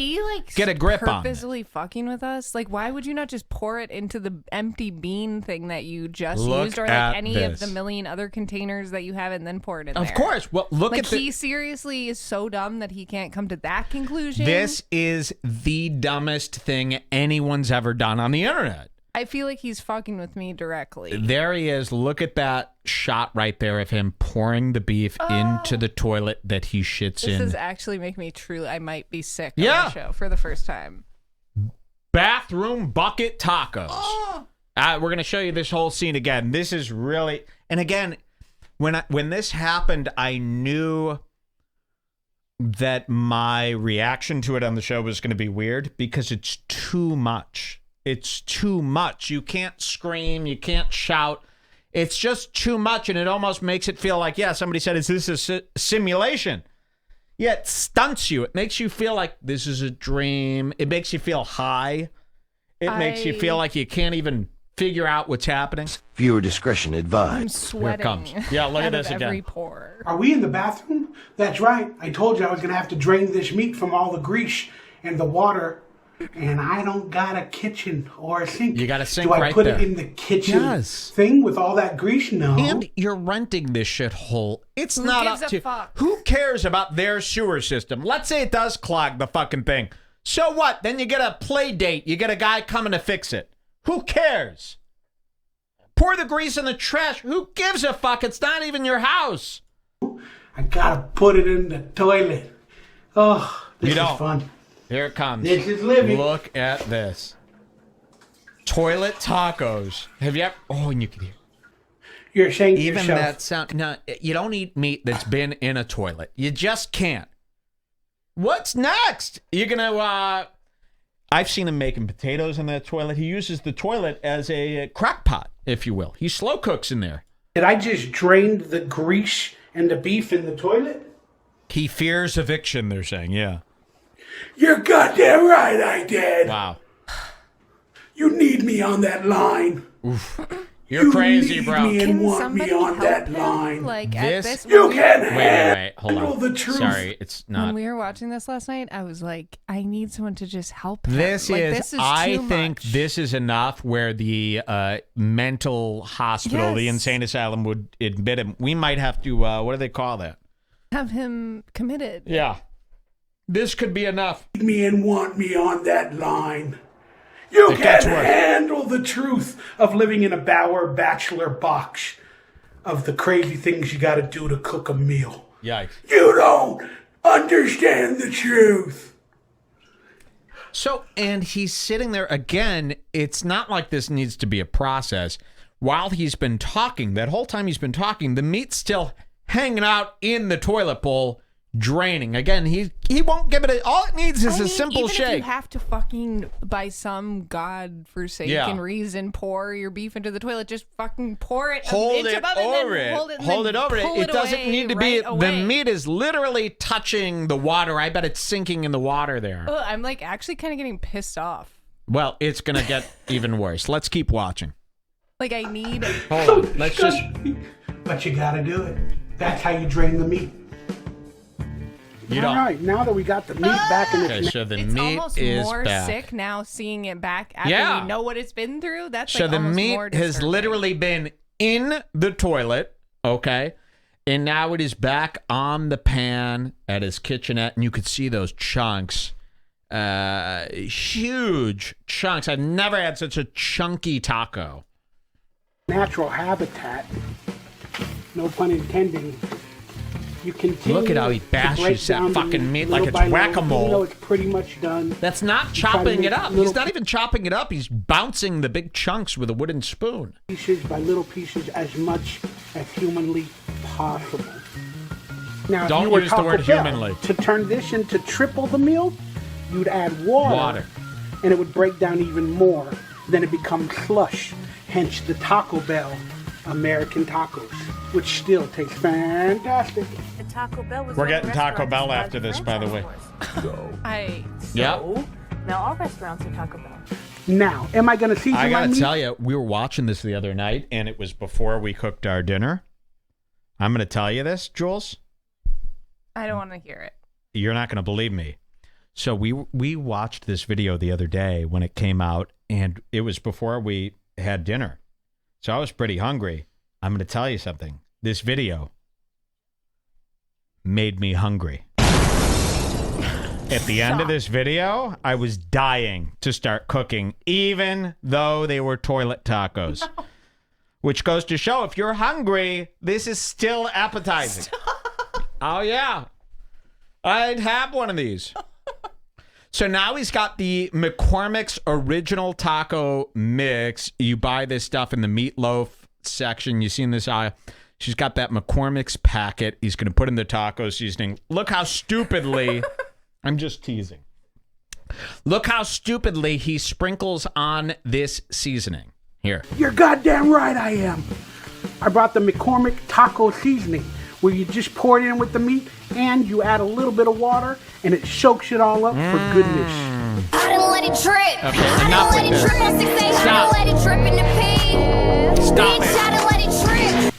S1: get a grip on it.
S2: Purposely fucking with us? Like, why would you not just pour it into the empty bean thing that you just used, or like any of the million other containers that you have, and then pour it in there?
S1: Of course. Well, look at
S2: he seriously is so dumb that he can't come to that conclusion.
S1: This is the dumbest thing anyone's ever done on the internet.
S2: I feel like he's fucking with me directly.
S1: There he is. Look at that shot right there of him pouring the beef into the toilet that he shits in.
S2: This is actually making me truly, I might be sick on the show for the first time.
S1: Bathroom bucket tacos. We're going to show you this whole scene again. This is really, and again, when this happened, I knew that my reaction to it on the show was going to be weird because it's too much. It's too much. You can't scream. You can't shout. It's just too much, and it almost makes it feel like, yeah, somebody said, is this a simulation? Yeah, it stunts you. It makes you feel like this is a dream. It makes you feel high. It makes you feel like you can't even figure out what's happening.
S6: Viewer discretion advised.
S2: I'm sweating.
S1: Here it comes. Yeah, look at this again.
S2: Every pore.
S3: Are we in the bathroom? That's right. I told you I was going to have to drain this meat from all the grease and the water. And I don't got a kitchen or a sink.
S1: You got a sink
S3: right there. Do I
S1: right
S3: put it in the kitchen thing with all that grease? No.
S1: And you're renting this shithole. It's not up to...
S2: Fuck?
S1: Who cares about their sewer system? Let's say it does clog the fucking thing. So what? Then you get a play date. You get a guy coming to fix it. Who cares? Pour the grease in the trash. Who gives a fuck? It's not even your house.
S3: I gotta put it in the toilet. Oh, this is fun.
S1: Here it comes.
S3: This is living.
S1: Look at this. Toilet tacos. Have you ever... Oh, and you can hear...
S3: You're saying to
S1: even
S3: yourself,
S1: that sound... No, you don't eat meat that's been in a toilet. You just can't. What's next? You're gonna... I've seen him making potatoes in that toilet. He uses the toilet as a crock pot, if you will. He slow cooks in there.
S3: Did I just drain the grease and the beef in the toilet?
S1: He fears eviction, they're saying, yeah.
S3: You're goddamn right I did.
S1: Wow.
S3: You need me on that line.
S1: Oof. You're crazy, bro.
S3: Me and
S2: Can
S3: want
S2: somebody
S3: me on
S2: help
S3: that
S2: him?
S3: line.
S2: Like
S1: This-
S2: at this,
S3: You
S2: when
S3: can
S1: Wait. Hold
S3: handle
S1: on.
S3: the truth.
S1: Sorry, it's not...
S2: When we were watching this last night, I was like, I need someone to just help him.
S1: This is I
S2: too
S1: think
S2: much.
S1: this is enough where the mental hospital, the
S2: Yes.
S1: insane asylum would admit him. We might have to, what do they call that?
S2: Have him committed.
S1: Yeah. This could be enough.
S3: Need me and want me on that line. You
S1: It gets
S3: can
S1: worse.
S3: handle the truth of living in a Bauer bachelor box, of the crazy things you gotta do to cook a meal.
S1: Yikes.
S3: You don't understand the truth.
S1: So, and he's sitting there again. It's not like this needs to be a process. While he's been talking, that whole time he's been talking, the meat's still hanging out in the toilet bowl, draining. Again, he won't give it all it needs is a simple
S2: even
S1: shake.
S2: If you have to fucking, by some godforsaken reason, pour your beef into the toilet, just fucking pour it.
S1: Hold
S2: inch
S1: it
S2: above
S1: over
S2: and then
S1: it.
S2: Hold it
S1: over it.
S2: pull
S1: It doesn't
S2: away
S1: need to be.
S2: right
S1: The
S2: away.
S1: meat is literally touching the water. I bet it's sinking in the water there.
S2: Ugh, I'm like actually kind of getting pissed off.
S1: Well, it's gonna get even worse. Let's keep watching.
S2: Like I need.
S1: Hold on. Let's just.
S3: But you gotta do it. That's how you drain the meat.
S1: You
S3: All
S1: don't.
S3: right, now that we got the meat back in
S1: Okay,
S3: its
S1: so the
S2: It's
S1: meat
S2: almost
S1: is
S2: more
S1: back.
S2: sick now seeing it back after
S1: Yeah.
S2: we know what it's been through. That's
S1: So
S2: like
S1: the
S2: almost
S1: meat
S2: more
S1: has
S2: disturbing.
S1: literally been in the toilet, okay? And now it is back on the pan at his kitchenette, and you could see those chunks huge chunks. I've never had such a chunky taco.
S3: Natural habitat. No pun intended. You continue.
S1: Look at how he bashes that fucking meat like it's whack-a-mole.
S3: Even though it's pretty much done.
S1: That's not chopping it up. He's not even chopping it up. He's bouncing the big chunks with a wooden spoon.
S3: Pieces by little pieces, as much as humanly possible. Now,
S1: don't use the word humanly.
S3: To turn this into triple the meal, you'd add water, and it would break down even more. Then it becomes slush. Hence the Taco Bell American tacos, which still tastes fantastic.
S4: The Taco Bell was
S1: We're getting Taco Bell after this, by the way.
S4: Now all restaurants are Taco Bell.
S3: Now, am I going to season my meat?
S1: I got to tell you, we were watching this the other night, and it was before we cooked our dinner. I'm going to tell you this, Jules.
S2: I don't want to hear it.
S1: You're not going to believe me. So we watched this video the other day when it came out, and it was before we had dinner. So I was pretty hungry. I'm going to tell you something. This video made me hungry. At the end of this video, I was dying to start cooking, even though they were toilet tacos. No. Which goes to show, if you're hungry, this is still appetizing. Stop. Oh, yeah. I'd have one of these. So now he's got the McCormick's Original Taco Mix. You buy this stuff in the meatloaf section. You seen this aisle. She's got that McCormick's packet. He's going to put in the taco seasoning. Look how stupidly, I'm just teasing. Look how stupidly he sprinkles on this seasoning. Here.
S3: You're goddamn right I am. I brought the McCormick taco seasoning, where you just pour it in with the meat and you add a little bit of water and it soaks it all up for goodness.
S5: I didn't let it drip.
S1: Okay, enough with this. Stop.
S5: I didn't let it drip in the pee.
S1: Stop
S5: Bitch, I didn't let it drip.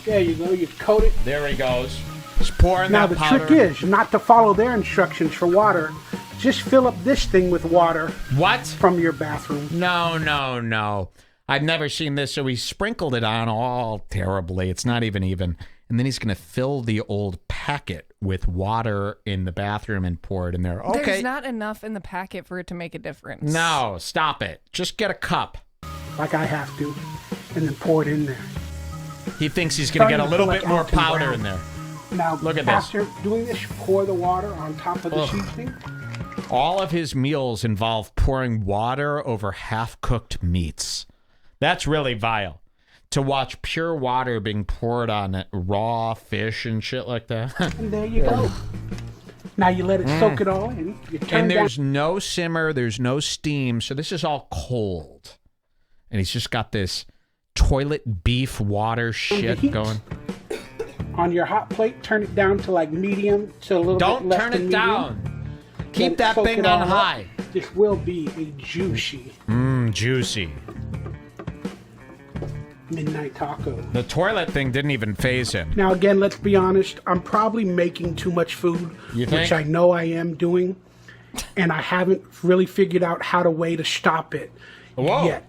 S3: There you go. You coat it.
S1: There he goes. He's pouring
S3: now
S1: that
S3: the
S1: powder.
S3: trick is not to follow their instructions for water. Just fill up this thing with water.
S1: What?
S3: From your bathroom.
S1: No. I've never seen this. So he sprinkled it on all terribly. It's not even. And then he's going to fill the old packet with water in the bathroom and pour it in there. Okay.
S2: There's not enough in the packet for it to make a difference.
S1: No, stop it. Just get a cup.
S3: Like I have to. And then pour it in there.
S1: He thinks he's going to get a little bit more powder in there.
S3: Now,
S1: look at this.
S3: After doing this, pour the water on top of the seasoning.
S1: All of his meals involve pouring water over half-cooked meats. That's really vile. To watch pure water being poured on raw fish and shit like that.
S3: And there you go. Now you let it soak it all in.
S1: And there's no simmer, there's no steam, so this is all cold. And he's just got this toilet beef water shit going.
S3: On your hot plate, turn it down to like medium to a little bit less than medium.
S1: Don't turn it down. Keep that thing on high.
S3: This will be a juicy.
S1: Juicy.
S3: Midnight taco.
S1: The toilet thing didn't even faze him.
S3: Now again, let's be honest. I'm probably making too much food, which I know I am doing, and I haven't really figured out how to stop it yet.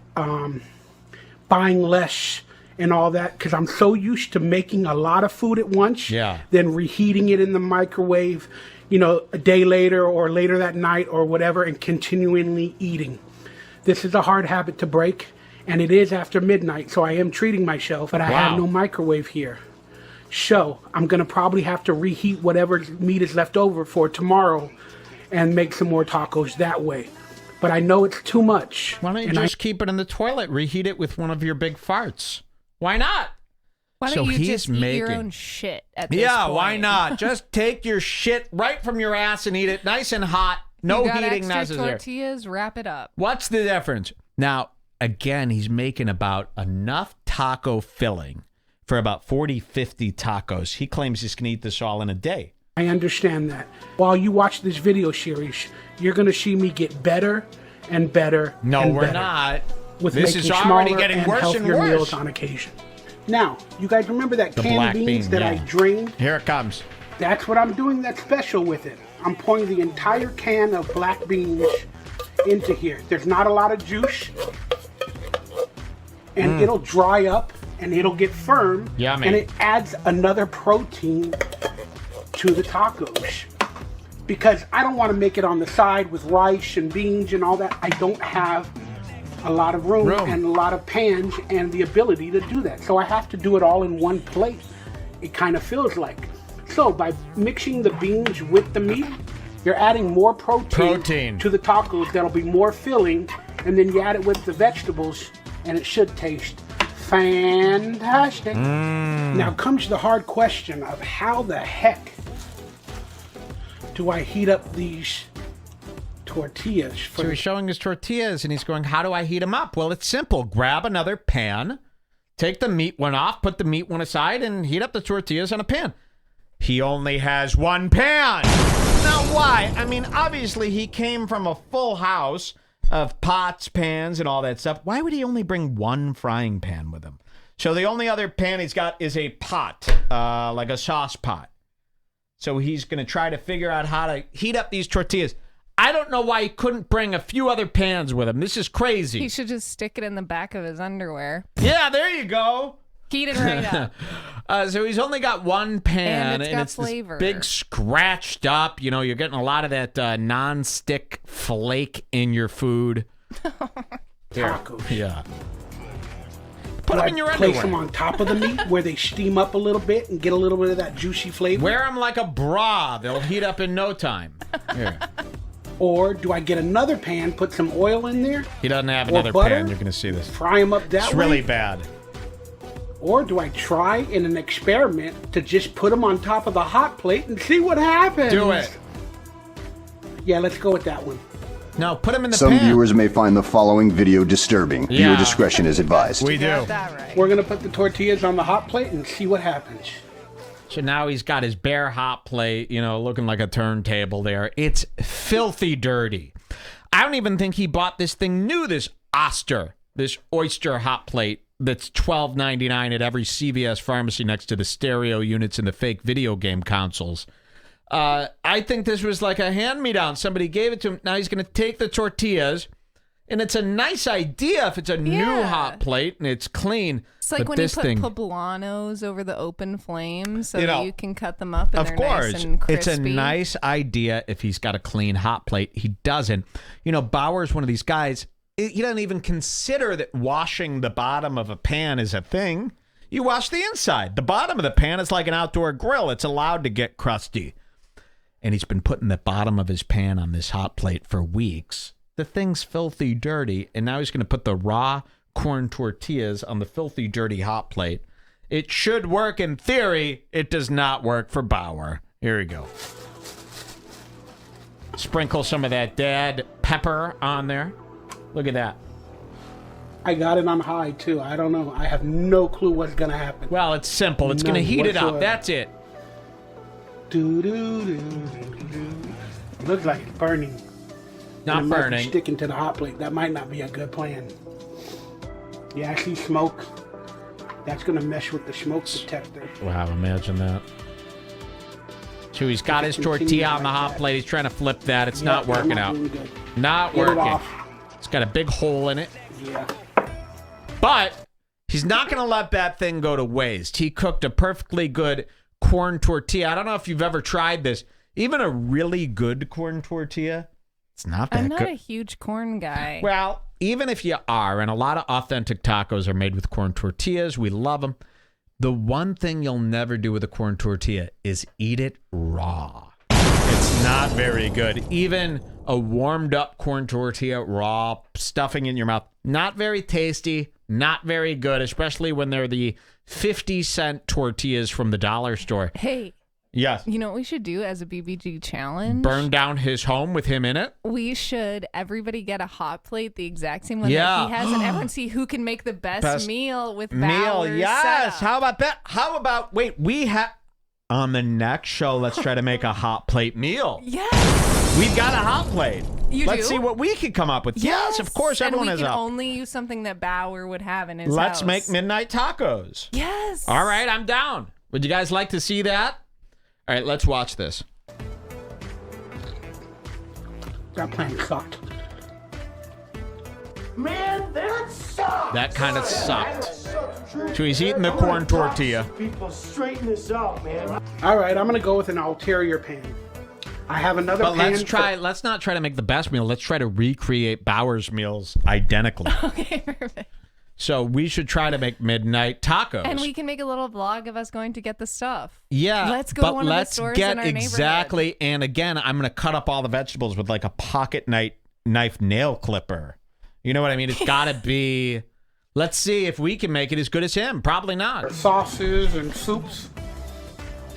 S3: Buying less and all that, because I'm so used to making a lot of food at once, then reheating it in the microwave, a day later or later that night or whatever, and continually eating. This is a hard habit to break. And it is after midnight, so I am treating myself, but I have no microwave here. So I'm going to probably have to reheat whatever meat is left over for tomorrow and make some more tacos that way. But I know it's too much.
S1: Why don't you just keep it in the toilet, reheat it with one of your big farts? Why not?
S2: Why don't you just eat your own shit at this point?
S1: Yeah, why not? Just take your shit right from your ass and eat it nice and hot. No heating necessary.
S2: Tortillas, wrap it up.
S1: What's the difference? Now, again, he's making about enough taco filling for about 40, 50 tacos. He claims he's going to eat this all in a day.
S3: I understand that. While you watch this video series, you're going to see me get better and better.
S1: No, we're not.
S3: With
S1: this is already getting worse and worse.
S3: Meals on occasion. Now, you guys remember that canned beans that I drained?
S1: Here it comes.
S3: That's what I'm doing that's special with it. I'm pouring the entire can of black beans into here. There's not a lot of juice. And it'll dry up and it'll get firm.
S1: Yummy.
S3: And it adds another protein to the tacos. because I don't want to make it on the side with rice and beans and all that. I don't have a lot of room and a lot of pans and the ability to do that. So I have to do it all in one plate. It kind of feels like. So by mixing the beans with the meat, you're adding more protein to the tacos that'll be more filling, and then you add it with the vegetables, and it should taste fantastic. Now comes the hard question of how the heck do I heat up these tortillas?
S1: So he's showing his tortillas, and he's going, how do I heat them up? Well, it's simple. Grab another pan, take the meat one off, put the meat one aside, and heat up the tortillas in a pan. He only has one pan. Now, why? I mean, obviously, he came from a full house of pots, pans, and all that stuff. Why would he only bring one frying pan with him? So the only other pan he's got is a pot, like a sauce pot. So he's going to try to figure out how to heat up these tortillas. I don't know why he couldn't bring a few other pans with him. This is crazy.
S2: He should just stick it in the back of his underwear.
S1: Yeah, there you go.
S2: Heat it right up.
S1: So he's only got one pan,
S2: and
S1: it's
S2: flavor.
S1: This big scratched up. You know, you're getting a lot of that non-stick flake in your food.
S3: Tacos.
S1: Yeah. Put them in your underwear.
S3: Place them on top of the meat where they steam up a little bit and get a little bit of that juicy flavor.
S1: Wear them like a bra. They'll heat up in no time. Here.
S3: Or do I get another pan, put some oil in there?
S1: He doesn't have another
S3: butter,
S1: pan. You're going to see this.
S3: Fry them up that way.
S1: It's really bad.
S3: Or do I try in an experiment to just put them on top of the hot plate and see what happens?
S1: Do it.
S3: Yeah, let's go with that one.
S1: No, put them in the
S8: Some
S1: pan.
S8: viewers may find the following video disturbing.
S1: Yeah.
S8: Viewer discretion is advised.
S1: We do.
S2: That right.
S3: We're going to put the tortillas on the hot plate and see what happens.
S1: So now he's got his bare hot plate, you know, looking like a turntable there. It's filthy dirty. I don't even think he bought this thing new, this oyster hot plate that's $12.99 at every CVS pharmacy next to the stereo units and the fake video game consoles. I think this was like a hand-me-down. Somebody gave it to him. Now he's going to take the tortillas, and it's a nice idea if it's a new hot plate and it's clean.
S2: It's like
S1: but
S2: when you
S1: this
S2: put
S1: thing,
S2: poblanos over the open flame so
S1: You know,
S2: that you can cut them up and
S1: of
S2: they're
S1: course,
S2: nice and crispy.
S1: it's a nice idea if he's got a clean hot plate. He doesn't. You know, Bauer's one of these guys. He doesn't even consider that washing the bottom of a pan is a thing. You wash the inside. The bottom of the pan is like an outdoor grill. It's allowed to get crusty. And he's been putting the bottom of his pan on this hot plate for weeks. The thing's filthy dirty, and now he's going to put the raw corn tortillas on the filthy dirty hot plate. It should work in theory. It does not work for Bauer. Here we go. Sprinkle some of that dad pepper on there. Look at that.
S3: I got it on high, too. I don't know. I have no clue what's going to happen.
S1: Well, it's simple. It's going to heat it up. That's it.
S3: Looks like it's burning.
S1: Not
S3: it might be
S1: burning.
S3: sticking to the hot plate. That might not be a good plan. Yeah, I see smoke. That's going to mess with the smoke detector.
S1: Wow, imagine that. So he's got his tortilla on the hot plate. He's trying to flip that. It's not working out. Not working. It's got a big hole in it.
S3: Yeah.
S1: But he's not going to let that thing go to waste. He cooked a perfectly good corn tortilla. I don't know if you've ever tried this. Even a really good corn tortilla, it's not that good.
S2: I'm not a huge corn guy.
S1: Well, even if you are, and a lot of authentic tacos are made with corn tortillas, we love them. The one thing you'll never do with a corn tortilla is eat it raw. It's not very good. Even a warmed up corn tortilla raw, stuffing in your mouth, not very tasty, not very good, especially when they're the 50-cent tortillas from the dollar store.
S2: Hey.
S1: Yes.
S2: You know what we should do as a BBG challenge?
S1: Burn down his home with him in it?
S2: We should, everybody get a hot plate, the exact same one that he has, and everyone see who can make the best meal with Bauer's
S1: Yes.
S2: setup.
S1: How about that? How about, wait, we have, on the next show, let's try to make a hot plate meal.
S2: Yes.
S1: We've got a hot plate. Let's see what we can come up with. Yes, of course, everyone has
S2: a. And we
S1: a.
S2: can only use something that Bauer would have in his house.
S1: Let's make midnight tacos.
S2: Yes.
S1: All right, I'm down. Would you guys like to see that? All right, let's watch this.
S3: That plan sucked.
S9: Man, that sucked.
S1: That kind of sucked. So he's eating the corn tortilla.
S9: People, straighten this out, man.
S3: All right, I'm going to go with an ulterior pan. I have another
S1: But
S3: pan.
S1: let's not try to make the best meal. Let's try to recreate Bauer's meals identically.
S2: Okay, perfect.
S1: So we should try to make midnight tacos.
S2: And we can make a little vlog of us going to get the stuff.
S1: Yeah.
S2: Let's go to one of the stores in our
S1: exactly.
S2: neighborhood.
S1: And again, I'm going to cut up all the vegetables with like a pocket knife nail clipper. You know what I mean? It's got to be... Let's see if we can make it as good as him. Probably not.
S3: Sauces and soups.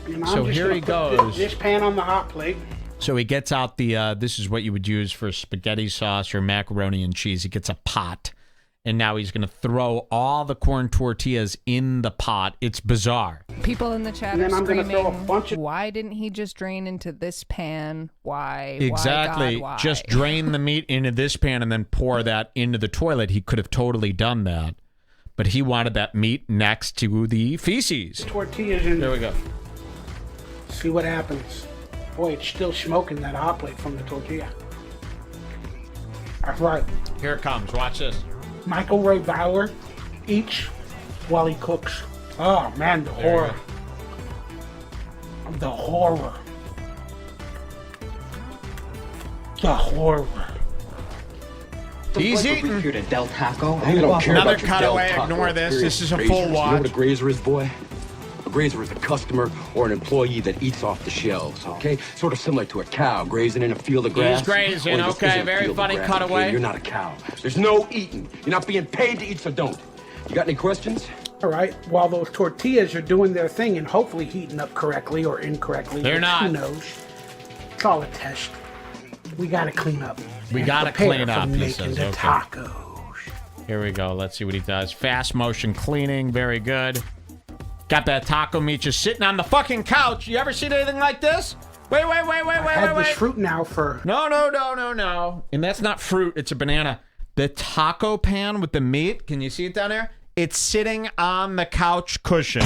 S3: And
S1: So here he goes.
S3: This pan on the hot plate.
S1: So he gets out the, this is what you would use for spaghetti sauce or macaroni and cheese. He gets a pot, and now he's going to throw all the corn tortillas in the pot. It's bizarre.
S2: People in the chat
S3: And then
S2: are
S3: I'm gonna
S2: screaming,
S3: throw a bunch of-
S2: why didn't he just drain into this pan? Why?
S1: Exactly.
S2: Why, God, why?
S1: Just drain the meat into this pan and then pour that into the toilet. He could have totally done that, but he wanted that meat next to the feces.
S3: Tortillas in.
S1: There we go.
S3: See what happens. Boy, it's still smoking that hot plate from the tortilla. That's right.
S1: Here it comes. Watch this.
S3: Michael Ray Bauer eats while he cooks. Oh man, the horror. The horror. The horror.
S1: He's eating.
S10: Here to Del Taco.
S11: I don't care
S1: Another
S11: about your Del
S1: cutaway.
S11: Taco
S1: Ignore this.
S11: experience,
S1: This is a
S11: grazers.
S1: full
S11: You know
S1: watch.
S11: what a grazer is, boy? A grazer is a customer or an employee that eats off the shelves, okay? Sort of similar to a cow grazing in a field of grass.
S1: He's grazing,
S11: Only this
S1: okay,
S11: isn't a
S1: very
S11: field of
S1: funny
S11: grass,
S1: cutaway.
S11: okay? You're not a cow. There's no eating. You're not being paid to eat, so don't. You got any questions?
S3: All right. While those tortillas are doing their thing and hopefully heating up correctly or incorrectly,
S1: They're
S3: which
S1: not.
S3: Who knows? It's all a test. We gotta clean up.
S1: We
S3: and
S1: gotta
S3: prepare
S1: clean
S3: for
S1: up, he
S3: making
S1: says,
S3: the
S1: okay.
S3: tacos.
S1: Here we go. Let's see what he does. Fast motion cleaning. Very good. Got that taco meat just sitting on the fucking couch. You ever seen anything like this? Wait.
S3: I had this fruit now for...
S1: No. And that's not fruit. It's a banana. The taco pan with the meat. Can you see it down there? It's sitting on the couch cushion.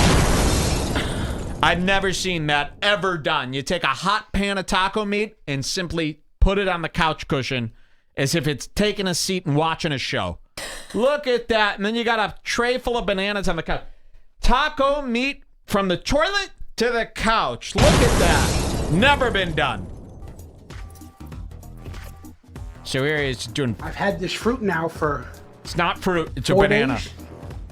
S1: I've never seen that ever done. You take a hot pan of taco meat and simply put it on the couch cushion as if it's taking a seat and watching a show. Look at that. And then you got a tray full of bananas on the couch. Taco meat from the toilet to the couch. Look at that. Never been done. So here he is doing...
S3: I've had this fruit now for...
S1: It's not fruit. It's a
S3: 4
S1: banana.
S3: days,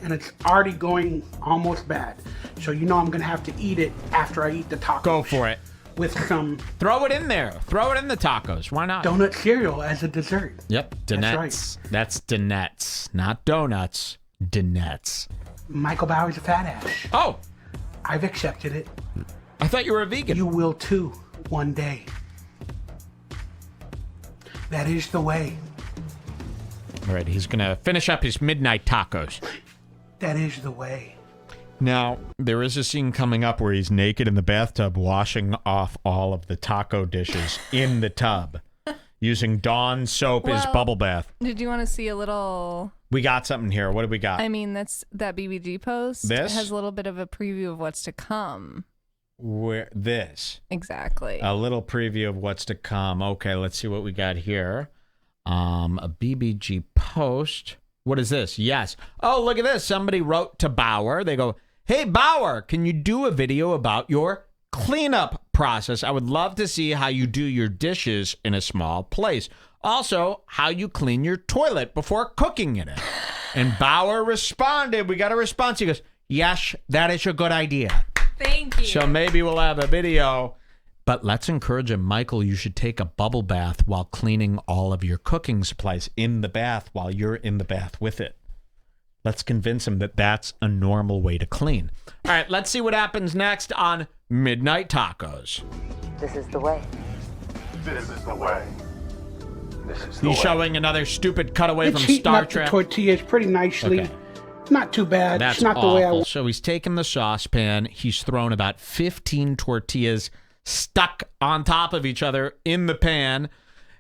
S3: and it's already going almost bad. So you know I'm going to have to eat it after I eat the tacos.
S1: Go for it.
S3: With some...
S1: Throw it in there. Throw it in the tacos. Why not?
S3: Donut cereal as a dessert.
S1: Yep. Donuts. That's donuts. Not donuts. Donuts.
S3: Michael Bauer's a fat ass.
S1: Oh.
S3: I've accepted it.
S1: I thought you were a vegan.
S3: You will too, one day. That is the way.
S1: All right, he's going to finish up his midnight tacos.
S3: That is the way.
S1: Now, there is a scene coming up where he's naked in the bathtub washing off all of the taco dishes in the tub using Dawn soap as bubble bath.
S2: Did you want to see a little...
S1: We got something here. What do we got?
S2: I mean, that BBG post
S1: This?
S2: has a little bit of a preview of what's to come.
S1: Where this?
S2: Exactly.
S1: A little preview of what's to come. Okay, let's see what we got here. A BBG post. What is this? Yes. Oh, look at this. Somebody wrote to Bauer. They go, "Hey, Bauer, can you do a video about your cleanup process? I would love to see how you do your dishes in a small place. Also, how you clean your toilet before cooking in it." And Bauer responded. We got a response. He goes, "Yes, that is a good idea."
S2: Thank you.
S1: So maybe we'll have a video. But let's encourage him. Michael, you should take a bubble bath while cleaning all of your cooking supplies in the bath while you're in the bath with it. Let's convince him that that's a normal way to clean. All right, let's see what happens next on Midnight Tacos.
S12: This is the way.
S8: This is the way. This is the
S1: He's
S8: way.
S1: showing another stupid cutaway
S3: It's
S1: from
S3: heating
S1: Star
S3: up
S1: Trek.
S3: the tortillas pretty nicely.
S1: Okay.
S3: Not too bad.
S1: That's
S3: it's not
S1: awful.
S3: the way I want.
S1: So he's taken the saucepan. He's thrown about 15 tortillas stuck on top of each other in the pan.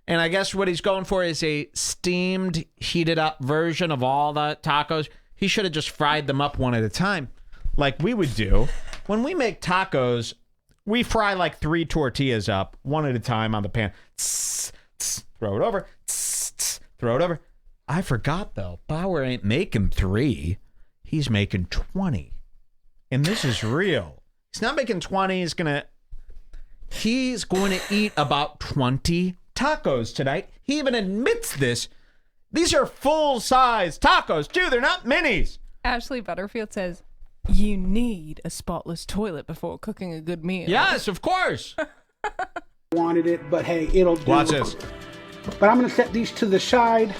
S1: And I guess what he's going for is a steamed, heated up version of all the tacos. He should have just fried them up one at a time like we would do. When we make tacos, we fry like 3 tortillas up one at a time on the pan. Tss, tss, throw it over. Tss, tss, throw it over. I forgot, though. Bauer ain't making 3. He's making 20. And this is real. He's not making 20. He's going to eat about 20 tacos tonight. He even admits this. These are full-size tacos, too. They're not minis.
S2: Ashley Butterfield says, you need a spotless toilet before cooking a good meal.
S1: Yes, of course.
S3: Wanted it, but hey, it'll do.
S1: Watch this.
S3: But I'm going to set these to the side.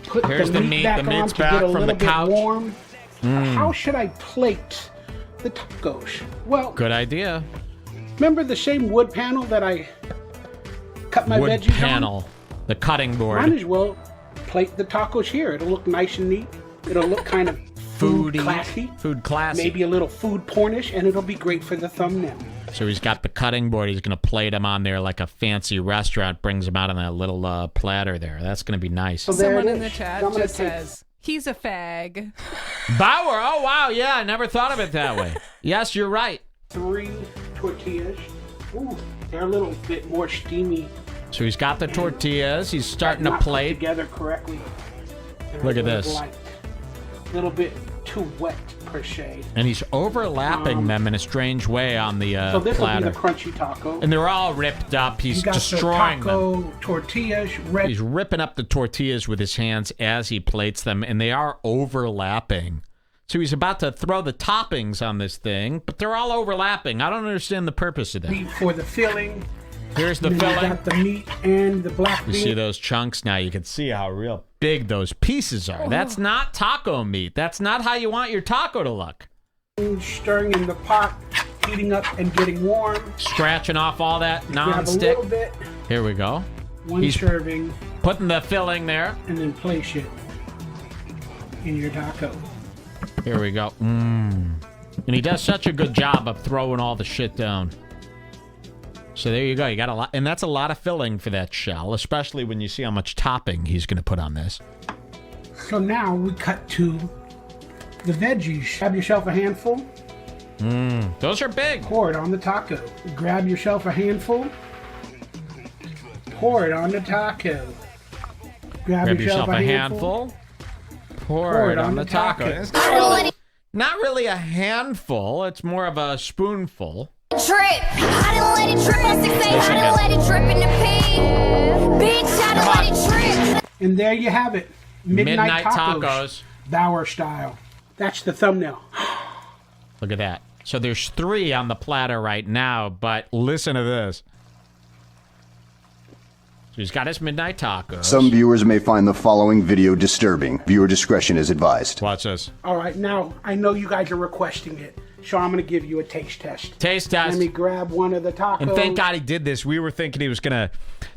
S3: Put
S1: Here's the meat. The meat's back from the couch.
S3: Warm. How should I plate the tacos? Well,
S1: good idea.
S3: Remember the same wood panel that I cut my veggies
S1: panel,
S3: on?
S1: The cutting board.
S3: Might as well plate the tacos here. It'll look nice and neat. It'll look kind of
S1: foodie,
S3: classy.
S1: Food classy.
S3: Maybe a little food pornish, and it'll be great for the thumbnail.
S1: So he's got the cutting board. He's going to plate them on there like a fancy restaurant brings them out on a little platter there. That's going to be nice.
S3: So
S2: someone in the chat just says, he's a fag.
S1: Bauer, oh wow, yeah, I never thought of it that way. Yes, you're right.
S3: 3 tortillas. Ooh, they're a little bit more steamy.
S1: So he's got the tortillas. He's starting to plate
S3: together correctly.
S1: Look at this.
S3: A little bit too wet per se.
S1: And he's overlapping them in a strange way on the
S3: so this
S1: platter.
S3: Will be the crunchy taco.
S1: And they're all ripped up. He's destroying them.
S3: Tortillas.
S1: He's ripping up the tortillas with his hands as he plates them, and they are overlapping. So he's about to throw the toppings on this thing, but they're all overlapping. I don't understand the purpose of that.
S3: Meat for the filling.
S1: Here's the filling.
S3: You got the meat and the black bean.
S1: You see those chunks now? You can see how real big those pieces are. That's not taco meat. That's not how you want your taco to look.
S3: Stirring in the pot, heating up and getting warm.
S1: Scratching off all that
S3: non-stick. Grab a little bit.
S1: Here we go.
S3: He's serving.
S1: Putting the filling there.
S3: And then place it in your taco.
S1: Here we go. And he does such a good job of throwing all the shit down. So there you go. You got a lot, and that's a lot of filling for that shell, especially when you see how much topping he's going to put on this.
S3: So now we cut to the veggies. Grab yourself a handful.
S1: Those are big.
S3: Pour it on the taco. Grab yourself a handful. Pour it on the taco.
S1: Grab yourself a handful. Pour it on the taco. It's not really a handful. It's more of a spoonful.
S5: Trip. I didn't let it trip on 6'8". I didn't let it trip in the pee. Bitch, I didn't let it trip.
S3: And there you have it. Midnight tacos. Bauer style. That's the thumbnail.
S1: Look at that. So there's 3 on the platter right now, but listen to this. So he's got his midnight tacos.
S10: Some viewers may find the following video disturbing. Viewer discretion is advised.
S1: Watch this.
S3: All right, now I know you guys are requesting it, so I'm going to give you a taste test.
S1: Taste test.
S3: Let me grab one of the tacos.
S1: And thank God he did this. We were thinking he was going to...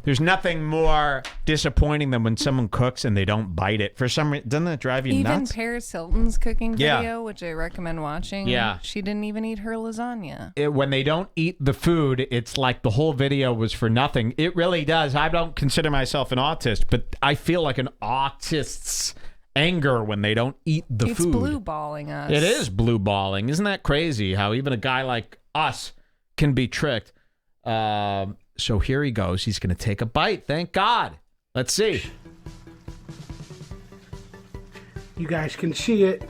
S1: There's nothing more disappointing than when someone cooks and they don't bite it. For some reason, doesn't that drive you nuts?
S2: Even Paris Hilton's cooking video, which I recommend watching, she didn't even eat her lasagna.
S1: When they don't eat the food, it's like the whole video was for nothing. It really does. I don't consider myself an autist, but I feel like an autist's anger when they don't eat the food.
S2: It's blue balling us.
S1: It is blue balling. Isn't that crazy how even a guy like us can be tricked? So here he goes. He's going to take a bite. Thank God. Let's see.
S3: You guys can see it.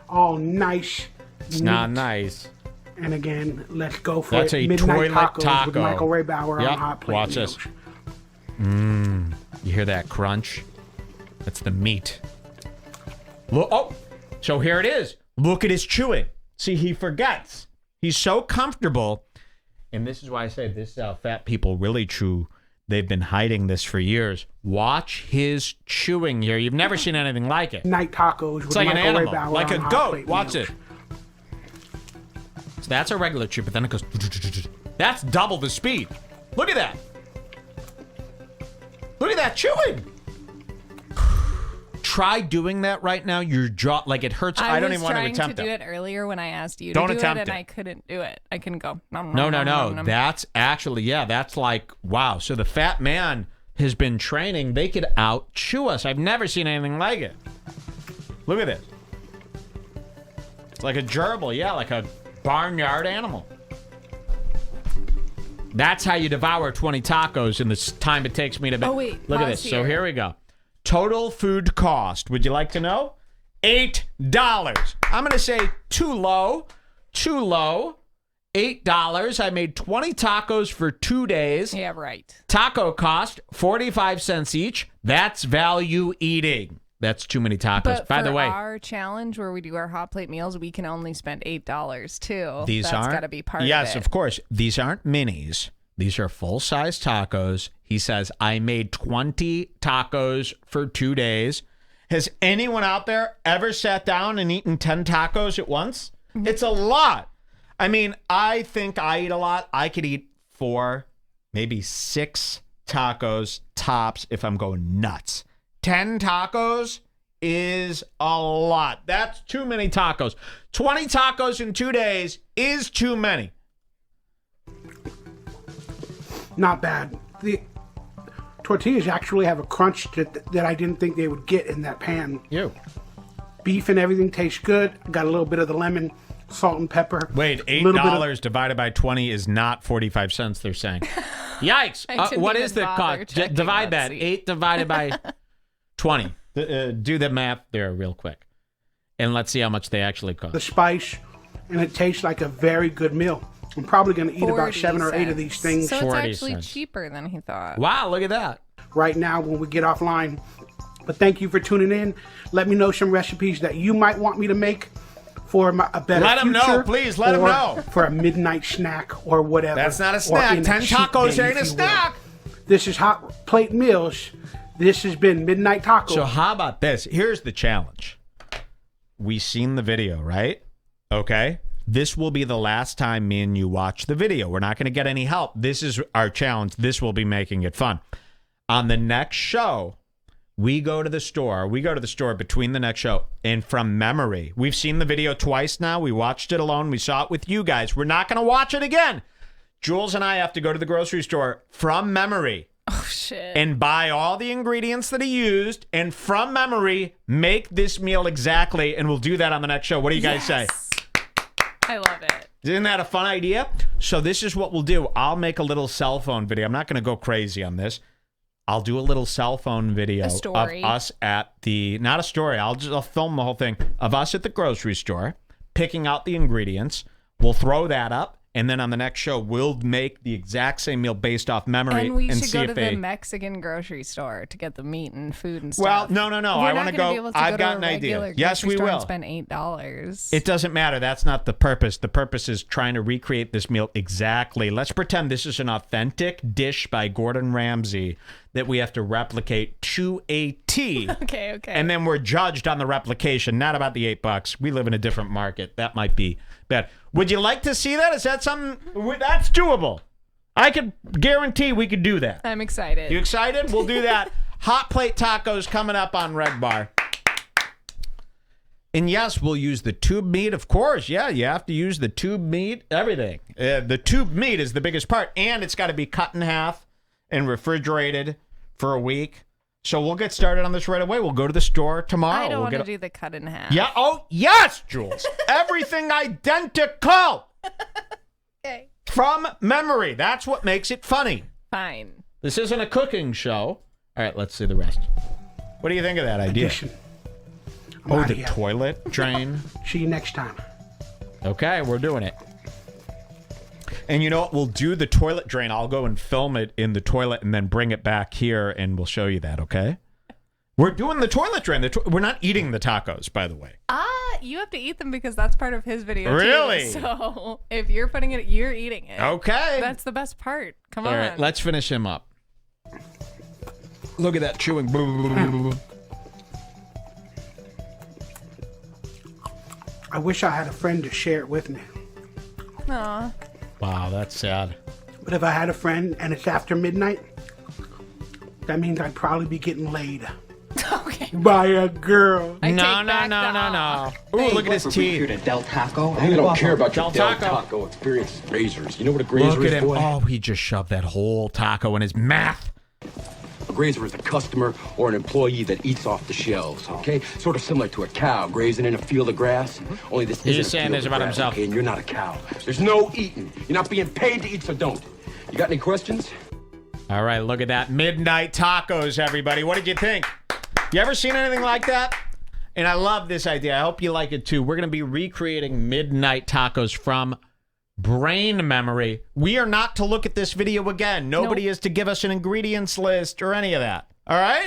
S3: All nice.
S1: It's not nice.
S3: And again, let's go for
S1: That's
S3: it.
S1: a
S3: Midnight
S1: toilet
S3: tacos with
S1: taco.
S3: Michael Ray Bauer on Hot Plate
S1: Watch
S3: Meals.
S1: this. You hear that crunch? That's the meat. Look. Oh, so here it is. Look at his chewing. See, he forgets. He's so comfortable. And this is why I say this is how fat people really chew. They've been hiding this for years. Watch his chewing here. You've never seen anything like it.
S3: Night tacos with
S1: It's like
S3: Michael
S1: an animal,
S3: Ray Bauer
S1: like a
S3: on Hot
S1: goat.
S3: Plate
S1: Watch
S3: Meals.
S1: it. So that's a regular chew, but then it goes. That's double the speed. Look at that. Look at that chewing. Try doing that right now. Your jaw, like it hurts. I don't even want to attempt
S2: I was trying
S1: it.
S2: to do it earlier when I asked you
S1: Don't
S2: to do
S1: attempt
S2: it, and
S1: it.
S2: I couldn't do it. I couldn't go.
S1: No. That's actually, that's like, wow. So the fat man has been training. They could out-chew us. I've never seen anything like it. Look at this. It's like a gerbil. Yeah, like a barnyard animal. That's how you devour 20 tacos in the time it takes me to...
S2: Oh, wait.
S1: Look at this. So here we go. Total food cost. Would you like to know? $8. I'm going to say too low.
S7: too low. $8. I made 20 tacos for 2 days.
S2: Yeah, right.
S7: Taco cost 45 cents each. That's value eating. That's too many tacos.
S2: But
S7: By the way,
S2: our challenge where we do our hot plate meals, we can only spend $8 too.
S7: That's
S2: got to be part of it.
S7: Yes, of course. These aren't minis. These are full-size tacos. He says, I made 20 tacos for 2 days. Has anyone out there ever sat down and eaten 10 tacos at once? It's a lot. I mean, I think I eat a lot. I could eat 4, maybe 6 tacos tops if I'm going nuts. 10 tacos is a lot. That's too many tacos. 20 tacos in 2 days is too many.
S3: Not bad. The tortillas actually have a crunch that I didn't think they would get in that pan.
S7: Ew.
S3: Beef and everything tastes good. Got a little bit of the lemon, salt and pepper.
S1: Wait, $8 divided by 20 is not 45 cents, they're saying.
S7: Yikes. What is the cost? Divide that. 8 divided by 20. Do the math there real quick. And let's see how much they actually cost.
S3: The spice, and it tastes like a very good meal. I'm probably going to eat about 7 or 8 of these things.
S2: So it's actually cheaper than he thought.
S7: Wow, look at that.
S3: Right now when we get offline. But thank you for tuning in. Let me know some recipes that you might want me to make for a better future.
S1: Let them know, please. Let them know.
S3: For a midnight snack or whatever.
S1: That's not a snack. 10 tacos ain't a snack.
S3: This is Hot Plate Meals. This has been Midnight Taco.
S1: So how about this? Here's the challenge. We seen the video, right? Okay. This will be the last time me and you watch the video. We're not going to get any help. This is our challenge. This will be making it fun. On the next show, we go to the store. We go to the store between the next show. And from memory, we've seen the video twice now. We watched it alone. We saw it with you guys. We're not going to watch it again. Jules and I have to go to the grocery store from memory.
S2: Oh, shit.
S1: And buy all the ingredients that he used. And from memory, make this meal exactly. And we'll do that on the next show. What do you guys say?
S2: I love it.
S1: Isn't that a fun idea? So this is what we'll do. I'll make a little cell phone video. I'm not going to go crazy on this. I'll do a little cell phone video of us at the, not a story, I'll film the whole thing, of us at the grocery store, picking out the ingredients. We'll throw that up. And then on the next show, we'll make the exact same meal based off memory.
S2: And we should go to the Mexican grocery store to get the meat and food and stuff.
S1: Well, no. I want to go. I've got an idea. Yes, we will.
S2: Spend $8.
S1: It doesn't matter. That's not the purpose. The purpose is trying to recreate this meal exactly. Let's pretend this is an authentic dish by Gordon Ramsay that we have to replicate to a T.
S2: Okay.
S1: And then we're judged on the replication, not about the $8. We live in a different market. That might be bad. Would you like to see that? Is that something that's doable? I could guarantee we could do that.
S2: I'm excited.
S1: You excited? We'll do that. Hot plate tacos coming up on Redbar. And yes, we'll use the tube meat, of course. Yeah, you have to use the tube meat, everything. The tube meat is the biggest part, and it's got to be cut in half and refrigerated for a week. So we'll get started on this right away. We'll go to the store tomorrow.
S2: I don't want to do the cut in half.
S1: Yeah. Oh, yes, Jules. Everything identical.
S2: Okay.
S1: From memory. That's what makes it funny.
S2: Fine.
S1: This isn't a cooking show. All right, let's see the rest. What do you think of that idea? Oh, the toilet drain.
S3: See you next time.
S1: Okay, we're doing it. And you know what? We'll do the toilet drain. I'll go and film it in the toilet and then bring it back here and we'll show you that, okay? We're doing the toilet drain. We're not eating the tacos, by the way.
S2: You have to eat them because that's part of his video,
S1: really?
S2: Too. So if you're putting it, you're eating it.
S1: Okay.
S2: That's the best part. Come on.
S1: All right, let's finish him up. Look at that chewing.
S3: I wish I had a friend to share it with me.
S2: Aw.
S1: Wow, that's sad.
S3: But if I had a friend and it's after midnight, that means I'd probably be getting laid.
S2: Okay.
S3: By a girl.
S1: No. Ooh, look at his teeth.
S11: Del Taco? I don't care about your Del Taco experience razors. You know what a grazer is?
S1: Look at him. Oh, he just shoved that whole taco in his mouth.
S11: A grazer is a customer or an employee that eats off the shelves, okay? Sort of similar to a cow grazing in a field of grass. Only this isn't a
S1: saying this about himself.
S11: Okay, and you're not a cow. There's no eating. You're not being paid to eat, so don't. You got any questions?
S1: All right, look at that. Midnight tacos, everybody. What did you think? You ever seen anything like that? And I love this idea. I hope you like it too. We're going to be recreating midnight tacos from brain memory. We are not to look at this video again. Nobody is to give us an ingredients list or any of that. All right?